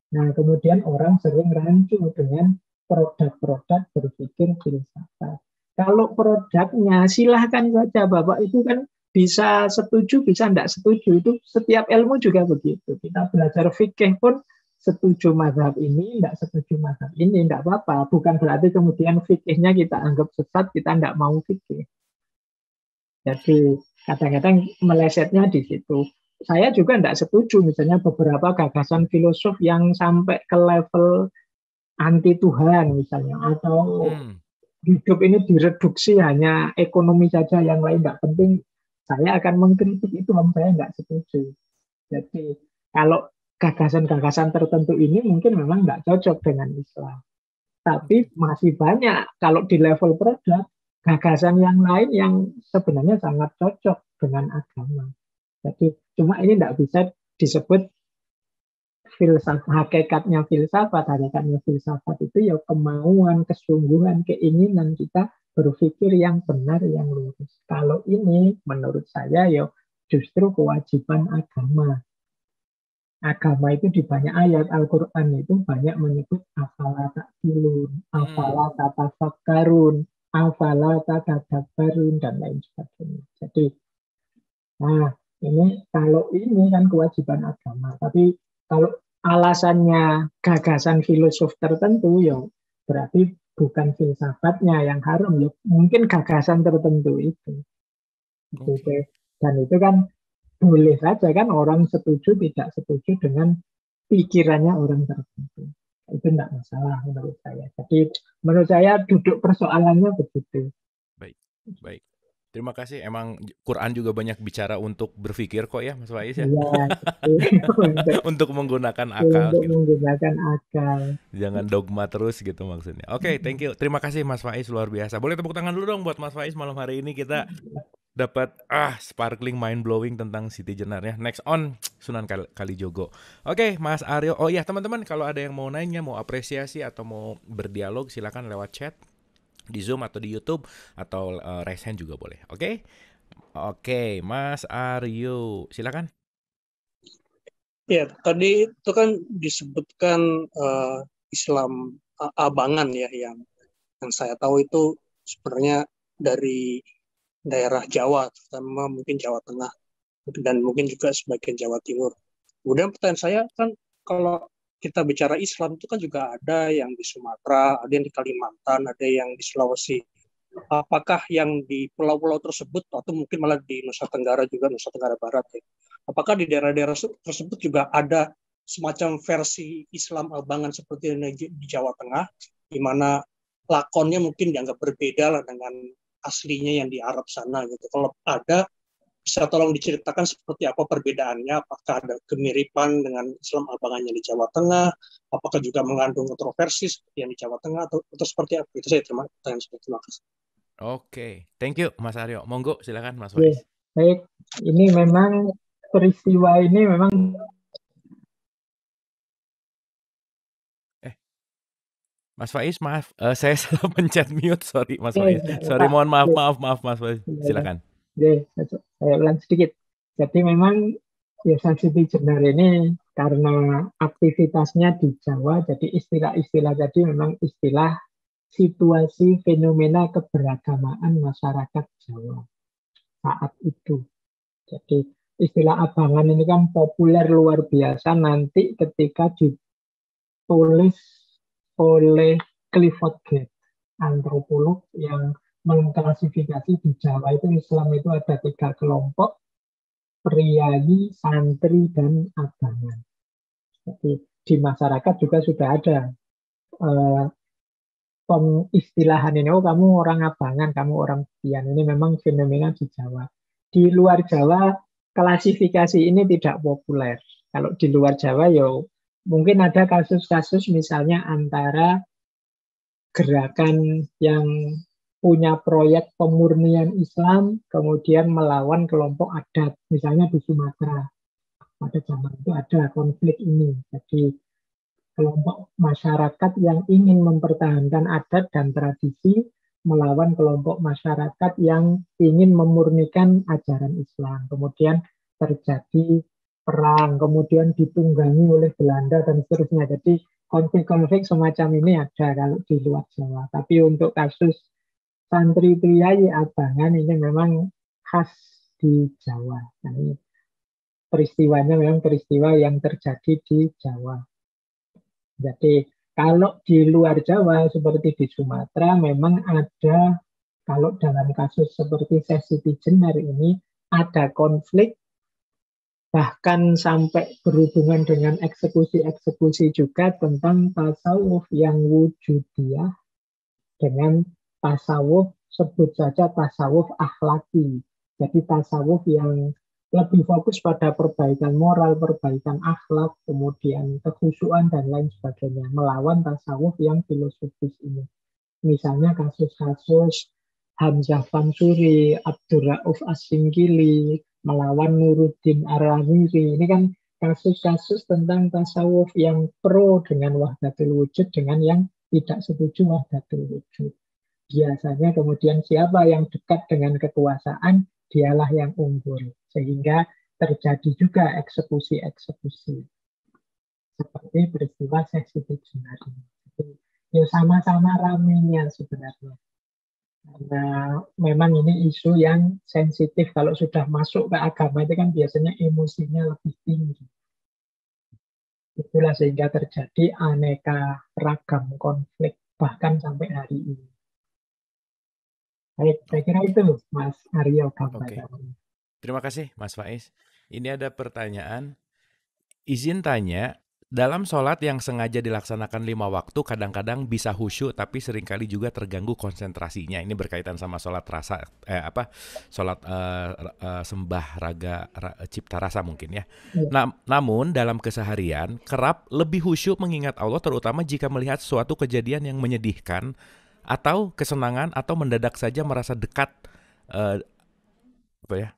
Nah, kemudian orang sering rancu dengan produk-produk berpikir filsafat. Kalau produknya silahkan saja Bapak itu kan bisa setuju, bisa tidak setuju. Itu setiap ilmu juga begitu. Kita belajar fikih pun setuju mazhab ini, tidak setuju mazhab ini, tidak apa-apa. Bukan berarti kemudian fikihnya kita anggap sesat, kita tidak mau fikih. Jadi kadang-kadang melesetnya di situ. Saya juga tidak setuju misalnya beberapa gagasan filosof yang sampai ke level anti Tuhan misalnya, atau Hmm. hidup ini direduksi hanya ekonomi saja, yang lain tidak penting. Saya akan mengkritik itu, saya nggak setuju. Jadi kalau gagasan-gagasan tertentu ini mungkin memang nggak cocok dengan Islam. Oke. Tapi masih banyak kalau di level produk, gagasan yang lain yang sebenarnya sangat cocok dengan agama. Jadi cuma ini tidak bisa disebut filsafat. Hakikatnya filsafat itu ya kemauan, kesungguhan, keinginan kita berpikir yang benar, yang lurus. Kalau ini menurut saya ya justru kewajiban agama. Agama itu di banyak ayat Al-Quran itu banyak menyebut afala ta'qilun, afala Hmm. tatafakkarun, afala tatadabbarun, dan lain sebagainya. Jadi Nah, ini kan kewajiban agama. Tapi kalau alasannya gagasan filosof tertentu, ya berarti bukan filsafatnya yang haram, ya mungkin gagasan tertentu itu. Gitu. Oke. Dan itu kan boleh saja kan orang setuju tidak setuju dengan pikirannya orang tertentu. Itu tidak masalah menurut saya. Jadi menurut saya duduk persoalannya begitu. Baik, baik. Terima kasih. Emang Quran juga banyak bicara untuk berpikir kok ya, Mas Faiz ya. Ya, itu untuk, Untuk menggunakan akal untuk gitu. menggunakan akal. Jangan dogma terus gitu maksudnya. Oke, thank you. Terima kasih Mas Faiz, luar biasa. Boleh tepuk tangan dulu dong buat Mas Faiz. Malam hari ini kita dapat sparkling mind blowing tentang City Jenar ya. Next on Sunan Kalijogo. Oke, Mas Aryo. Oh iya, teman-teman kalau ada yang mau nanya, mau apresiasi atau mau berdialog silakan lewat chat di Zoom atau di YouTube atau raise hand juga boleh. Oke? Oke, Mas Aryo, silakan. Ya, tadi itu kan disebutkan Islam abangan ya, yang saya tahu itu sebenarnya dari daerah Jawa, terutama mungkin Jawa Tengah dan mungkin juga sebagian Jawa Timur. Kemudian pertanyaan saya kan, kalau kita bicara Islam itu kan juga ada yang di Sumatera, ada yang di Kalimantan, ada yang di Sulawesi. Apakah yang di pulau-pulau tersebut atau mungkin malah di Nusa Tenggara juga, Nusa Tenggara Barat ya, apakah di daerah-daerah tersebut juga ada semacam versi Islam abangan seperti yang di Jawa Tengah, di mana lakonnya mungkin dianggap berbeda lah dengan aslinya yang di Arab sana gitu. Kalau ada, bisa tolong diceritakan seperti apa perbedaannya, apakah ada kemiripan dengan Islam abangannya di Jawa Tengah, apakah juga mengandung kontroversi seperti yang di Jawa Tengah, atau seperti apa? Itu saya terima kasih. Oke, thank you Mas Aryo. Monggo silakan Mas Ya, Faiz. baik. Ini memang peristiwa ini memang Eh, Mas Faiz, maaf, saya salah pencet mute. Sorry Mas Faiz. ya, Sorry, Pak. mohon maaf, Ya, maaf Mas Faiz. ya, Silakan. ya. Saya ulang sedikit. Jadi memang ya Siti Jenar ini karena aktivitasnya di Jawa, jadi istilah-istilah tadi memang istilah situasi fenomena keberagamaan masyarakat Jawa saat itu. Jadi istilah abangan ini kan populer luar biasa nanti ketika ditulis oleh Clifford Gate, antropolog yang mengklasifikasi di Jawa itu Islam itu ada 3 kelompok, priayi, santri, dan abangan. Jadi di masyarakat juga sudah ada eh, pengistilahan ini, oh kamu orang abangan, kamu orang pian. Ini memang fenomena di Jawa. Di luar Jawa, klasifikasi ini tidak populer. Kalau di luar Jawa, ya mungkin ada kasus-kasus misalnya antara gerakan yang punya proyek pemurnian Islam, kemudian melawan kelompok adat, misalnya di Sumatera. Pada zaman itu ada konflik ini. Jadi kelompok masyarakat yang ingin mempertahankan adat dan tradisi melawan kelompok masyarakat yang ingin memurnikan ajaran Islam. Kemudian terjadi perang, kemudian ditunggangi oleh Belanda dan seterusnya. Jadi konflik-konflik semacam ini ada kalau di luar Jawa. Tapi untuk kasus santri priayi abangan ini memang khas di Jawa. Ini peristiwanya memang peristiwa yang terjadi di Jawa. Jadi kalau di luar Jawa seperti di Sumatera memang ada, kalau dalam kasus seperti Siti Jenar ini ada konflik bahkan sampai berhubungan dengan eksekusi-eksekusi juga tentang tasawuf yang wujudiyah dengan tasawuf sebut saja tasawuf akhlaki. Jadi tasawuf yang lebih fokus pada perbaikan moral, perbaikan akhlak, kemudian kekhusyuan dan lain sebagainya, melawan tasawuf yang filosofis ini. Misalnya kasus-kasus Hamzah Fansuri, Abdurrauf As-Singkili, melawan Nuruddin Ar-Ramiri. Ini kan kasus-kasus tentang tasawuf yang pro dengan wahdatul wujud dengan yang tidak setuju wahdatul wujud. Biasanya kemudian siapa yang dekat dengan kekuasaan, dialah yang unggul. Sehingga terjadi juga eksekusi-eksekusi. Seperti peristiwa Siti Jenar ini. Ya sama-sama ramenya sebenarnya. Karena memang ini isu yang sensitif. Kalau sudah masuk ke agama itu kan biasanya emosinya lebih tinggi. Itulah sehingga terjadi aneka ragam konflik bahkan sampai hari ini. Baik, saya kira itu Mas Aryo Oke. gambarannya. Terima kasih Mas Faiz. Ini ada pertanyaan. Izin tanya, dalam sholat yang sengaja dilaksanakan 5 waktu kadang-kadang bisa khusyuk tapi seringkali juga terganggu konsentrasinya. Ini berkaitan sama sholat rasa, sholat sembah raga cipta rasa mungkin ya. Ya. Namun dalam keseharian kerap lebih khusyuk mengingat Allah, terutama jika melihat suatu kejadian yang menyedihkan atau kesenangan atau mendadak saja merasa dekat, apa ya?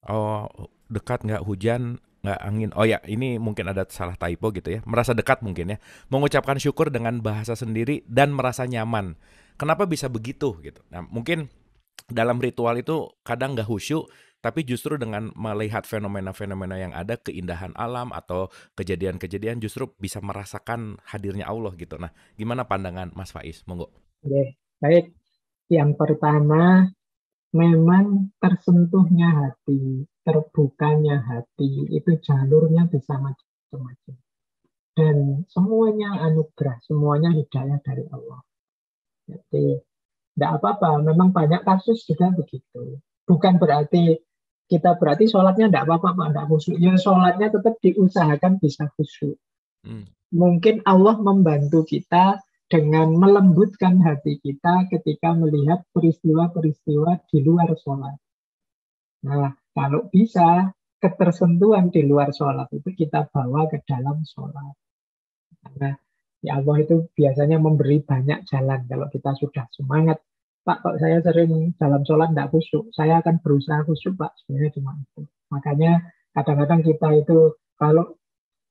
Oh, dekat nggak hujan, nggak angin. Oh ya, ini mungkin ada salah typo gitu ya. Merasa dekat mungkin ya. Mengucapkan syukur dengan bahasa sendiri dan merasa nyaman. Kenapa bisa begitu gitu? Nah, mungkin dalam ritual itu kadang nggak khusyuk, tapi justru dengan melihat fenomena-fenomena yang ada, keindahan alam atau kejadian-kejadian justru bisa merasakan hadirnya Allah gitu. Nah, gimana pandangan Mas Faiz? Monggo. Oke, baik. Yang pertama, memang tersentuhnya hati, terbukanya hati, itu jalurnya bisa macam-macam. Dan semuanya anugerah, semuanya hidayah dari Allah. Jadi, tidak apa-apa, memang banyak kasus juga begitu. Bukan berarti berarti sholatnya tidak apa-apa, Pak, tidak khusyuk. Ya, sholatnya tetap diusahakan bisa khusyuk. Mungkin Allah membantu kita dengan melembutkan hati kita ketika melihat peristiwa-peristiwa di luar sholat. Nah, kalau bisa, ketersentuhan di luar sholat itu kita bawa ke dalam sholat. Karena ya Allah itu biasanya memberi banyak jalan. Kalau kita sudah semangat, Pak, kok saya sering dalam sholat tidak khusyuk, saya akan berusaha khusyuk, Pak. Sebenarnya cuma itu. Makanya kadang-kadang kita itu kalau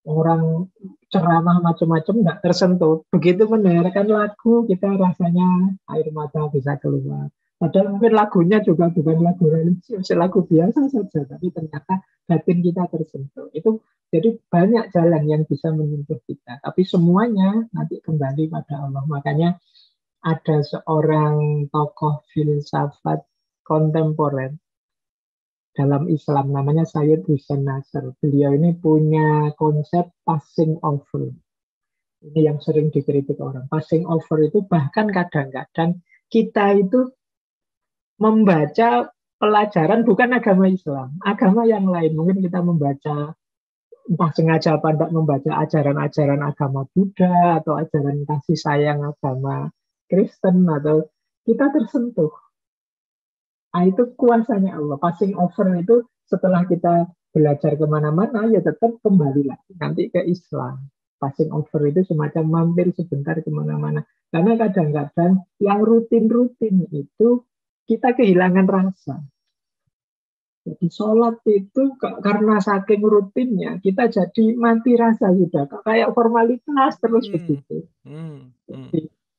orang ceramah macam-macam nggak tersentuh. Begitu mendengarkan lagu, kita rasanya air mata bisa keluar. Padahal mungkin lagunya juga bukan lagu religius, lagu biasa saja, tapi ternyata batin kita tersentuh. Itu jadi banyak jalan yang bisa menyentuh kita. Tapi semuanya nanti kembali pada Allah. Makanya ada seorang tokoh filsafat kontemporer dalam Islam namanya Sayyid Hussein Nasr. Beliau ini punya konsep passing over. Ini yang sering dikritik orang. Passing over itu bahkan kadang-kadang kita itu membaca pelajaran bukan agama Islam, agama yang lain. Mungkin kita membaca, entah sengaja apa tidak, membaca ajaran-ajaran agama Buddha atau ajaran kasih sayang agama Kristen, atau kita tersentuh. Nah, itu kuasanya Allah. Passing over itu setelah kita belajar kemana-mana, ya tetap kembali lagi nanti ke Islam. Passing over itu semacam mampir sebentar kemana-mana. Karena kadang-kadang yang rutin-rutin itu kita kehilangan rasa. Jadi sholat itu karena saking rutinnya, kita jadi mati rasa sudah. Kayak formalitas terus begitu.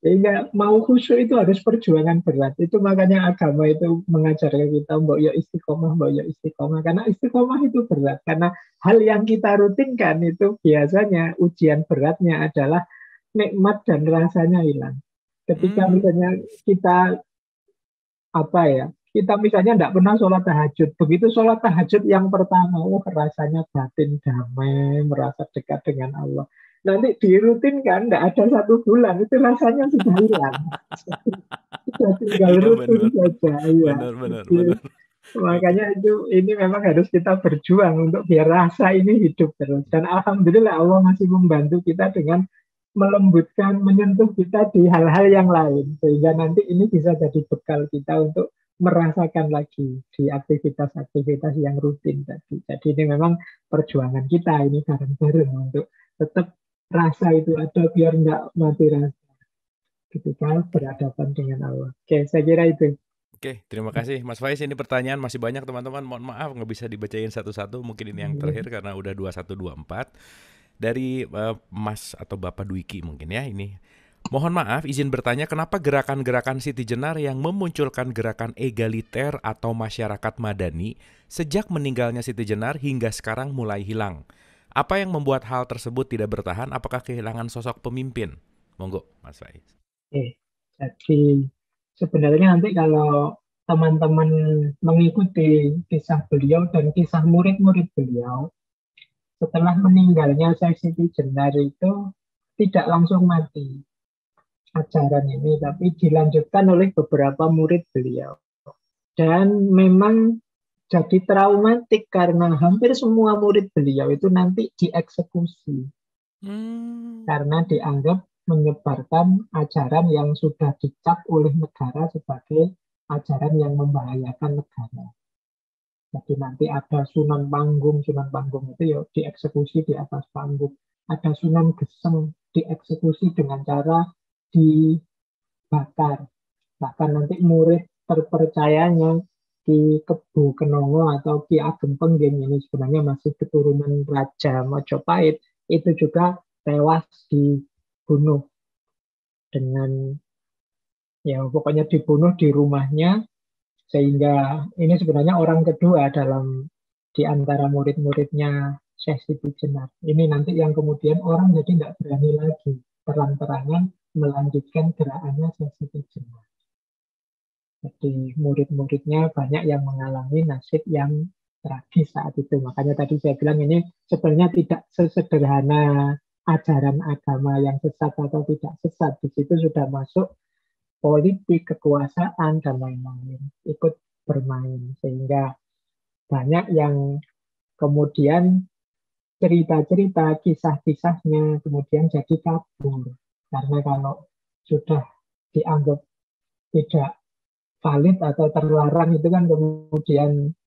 Sehingga mau khusyuk itu harus perjuangan berat. Itu makanya agama itu mengajarkan kita mbok yo istiqomah, mbok yo istiqomah. Karena istiqomah itu berat. Karena hal yang kita rutinkan itu biasanya ujian beratnya adalah nikmat dan rasanya hilang. Ketika misalnya kita kita misalnya tidak pernah sholat tahajud. Begitu sholat tahajud yang pertama, rasanya batin damai, merasa dekat dengan Allah. Nanti dirutinkan, tidak ada 1 bulan, itu rasanya sudah hilang. Sudah tinggal rutin saja. Ya. Benar. Makanya ini memang harus kita berjuang untuk biar rasa ini hidup terus. Dan alhamdulillah Allah masih membantu kita dengan melembutkan, menyentuh kita di hal-hal yang lain. Sehingga nanti ini bisa jadi bekal kita untuk merasakan lagi di aktivitas-aktivitas yang rutin tadi. Jadi ini memang perjuangan kita ini bareng-bareng untuk tetap rasa itu ada biar nggak mati rasa ketika berhadapan dengan Allah. Oke, saya kira itu. Oke, terima kasih Mas Faiz. Ini pertanyaan masih banyak teman-teman. Mohon maaf nggak bisa dibacain satu-satu. Mungkin ini yang terakhir karena udah 2124. Dari Mas atau Bapak Dwiki mungkin ya ini. Mohon maaf, izin bertanya, kenapa gerakan-gerakan Siti Jenar yang memunculkan gerakan egaliter atau masyarakat madani sejak meninggalnya Siti Jenar hingga sekarang mulai hilang? Apa yang membuat hal tersebut tidak bertahan? Apakah kehilangan sosok pemimpin? Monggo, Mas Faiz. Jadi sebenarnya nanti kalau teman-teman mengikuti kisah beliau dan kisah murid-murid beliau, setelah meninggalnya Syekh Siti Jenar itu tidak langsung mati ajaran ini, tapi dilanjutkan oleh beberapa murid beliau. Dan memang jadi traumatik karena hampir semua murid beliau itu nanti dieksekusi karena dianggap menyebarkan ajaran yang sudah dicap oleh negara sebagai ajaran yang membahayakan negara. Jadi nanti ada Sunan Panggung itu ya dieksekusi di atas panggung. Ada Sunan Geseng dieksekusi dengan cara dibakar. Bahkan nanti murid terpercayanya Ki Kebo Kenongo atau Ki Ageng Pengging, ini sebenarnya masih keturunan Raja Majapahit, itu juga tewas dibunuh dengan, ya pokoknya dibunuh di rumahnya, sehingga ini sebenarnya orang kedua di antara murid-muridnya Syekh Siti Jenar. Ini nanti yang kemudian orang jadi tidak berani lagi terang-terangan melanjutkan gerakannya Syekh Siti Jenar. Jadi murid-muridnya banyak yang mengalami nasib yang tragis saat itu. Makanya tadi saya bilang ini sebenarnya tidak sesederhana ajaran agama yang sesat atau tidak sesat. Di situ sudah masuk politik, kekuasaan, dan lain-lain. Ikut bermain. Sehingga banyak yang kemudian cerita-cerita, kisah-kisahnya kemudian jadi kabur. Karena kalau sudah dianggap tidak valid atau terlarang itu kan kemudian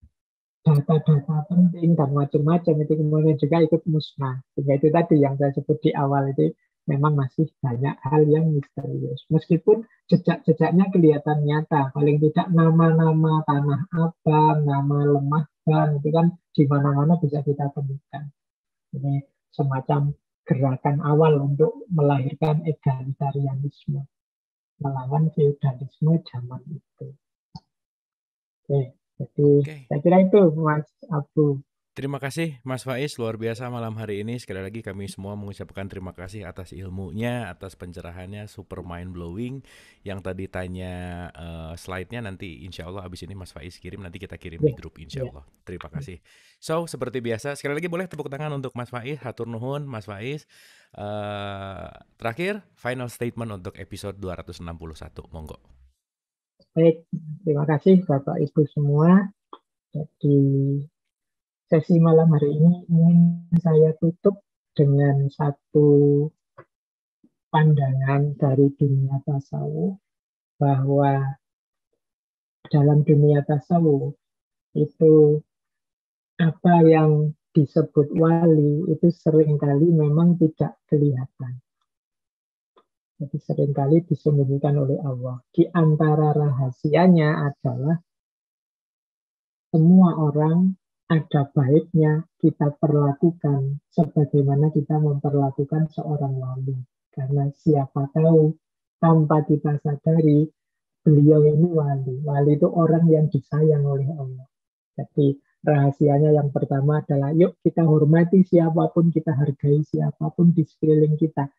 data-data penting dan macam-macam itu kemudian juga ikut musnah. Sehingga itu tadi yang saya sebut di awal itu memang masih banyak hal yang misterius. Meskipun jejak-jejaknya kelihatan nyata, paling tidak nama-nama Tanah Abang, nama Lemah Bang itu kan di mana-mana bisa kita temukan. Ini semacam gerakan awal untuk melahirkan egalitarianisme melawan feudalisme zaman itu. Oke, jadi saya kira itu Mas Abu. Terima kasih Mas Faiz, luar biasa malam hari ini. Sekali lagi kami semua mengucapkan terima kasih atas ilmunya, atas pencerahannya, super mind blowing. Yang tadi tanya slide-nya nanti insya Allah abis ini Mas Faiz kirim, nanti kita kirim di grup insya Allah. Terima kasih. So, seperti biasa, sekali lagi boleh tepuk tangan untuk Mas Faiz, hatur nuhun Mas Faiz. Terakhir, final statement untuk episode 261, monggo. Baik, terima kasih Bapak Ibu semua. Jadi sesi malam hari ini ingin saya tutup dengan satu pandangan dari dunia tasawuf, bahwa dalam dunia tasawuf itu apa yang disebut wali itu seringkali memang tidak kelihatan. Jadi seringkali disembunyikan oleh Allah. Di antara rahasianya adalah semua orang ada baiknya kita perlakukan sebagaimana kita memperlakukan seorang wali. Karena siapa tahu tanpa kita sadari beliau ini wali. Wali itu orang yang disayang oleh Allah. Jadi rahasianya yang pertama adalah yuk kita hormati siapapun, kita hargai siapapun di sekeliling kita.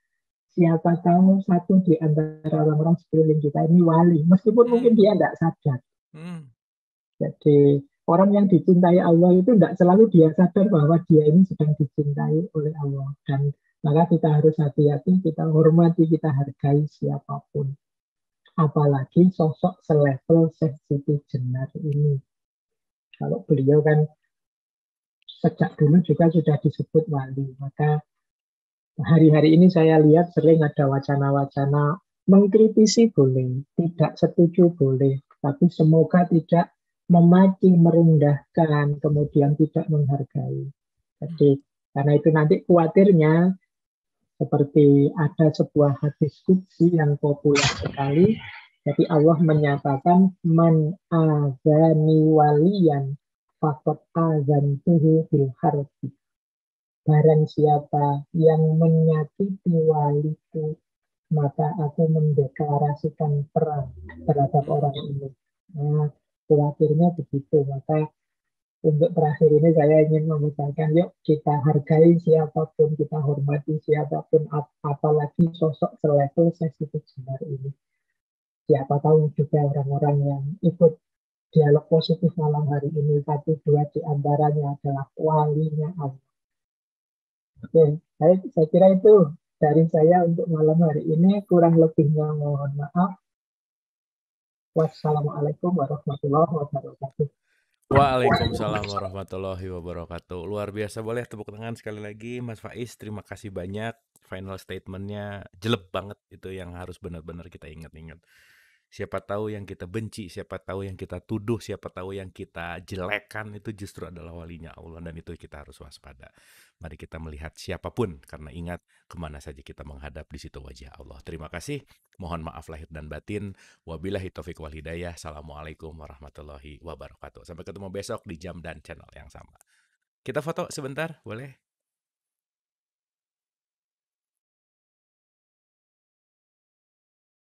Siapa tahu satu di antara orang-orang sekeliling kita ini wali, meskipun mungkin dia tidak sadar. Jadi orang yang dicintai Allah itu tidak selalu dia sadar bahwa dia ini sedang dicintai oleh Allah. Dan maka kita harus hati-hati, kita hormati, kita hargai siapapun. Apalagi sosok selevel Syekh Siti Jenar ini. Kalau beliau kan sejak dulu juga sudah disebut wali. Maka hari-hari ini saya lihat sering ada wacana-wacana mengkritisi boleh, tidak setuju boleh. Tapi semoga tidak memaki, merendahkan, kemudian tidak menghargai. Jadi karena itu nanti khawatirnya seperti ada sebuah hadis qudsi yang populer sekali. Jadi Allah menyatakan man azani waliyan faqad azantuhu bil harbi. Barang siapa yang menyakiti waliku, maka aku mendeklarasikan perang terhadap orang ini. Nah, khawatirnya begitu. Maka untuk terakhir ini saya ingin memintakan yuk kita hargai siapapun, kita hormati siapapun, apalagi sosok selevel Syekh Siti Jenar ini. siapa tahu juga orang-orang yang ikut dialog positif malam hari ini, satu dua di antaranya adalah walinya Allah. Oke, baik, saya kira itu dari saya untuk malam hari ini. Kurang lebihnya mohon maaf. Wassalamualaikum warahmatullahi wabarakatuh. Waalaikumsalam warahmatullahi wabarakatuh. Luar biasa, boleh tepuk tangan sekali lagi Mas Faiz, terima kasih banyak. Final statementnya jelek banget, itu yang harus benar-benar kita ingat-ingat. Siapa tahu yang kita benci, siapa tahu yang kita tuduh, siapa tahu yang kita jelekan itu justru adalah walinya Allah, dan itu kita harus waspada. Mari kita melihat siapapun, karena ingat kemana saja kita menghadap, di situ wajah Allah. Terima kasih, mohon maaf lahir dan batin. Wabillahi taufiq wal hidayah. Assalamualaikum warahmatullahi wabarakatuh. Sampai ketemu besok di jam dan channel yang sama. Kita foto sebentar, boleh?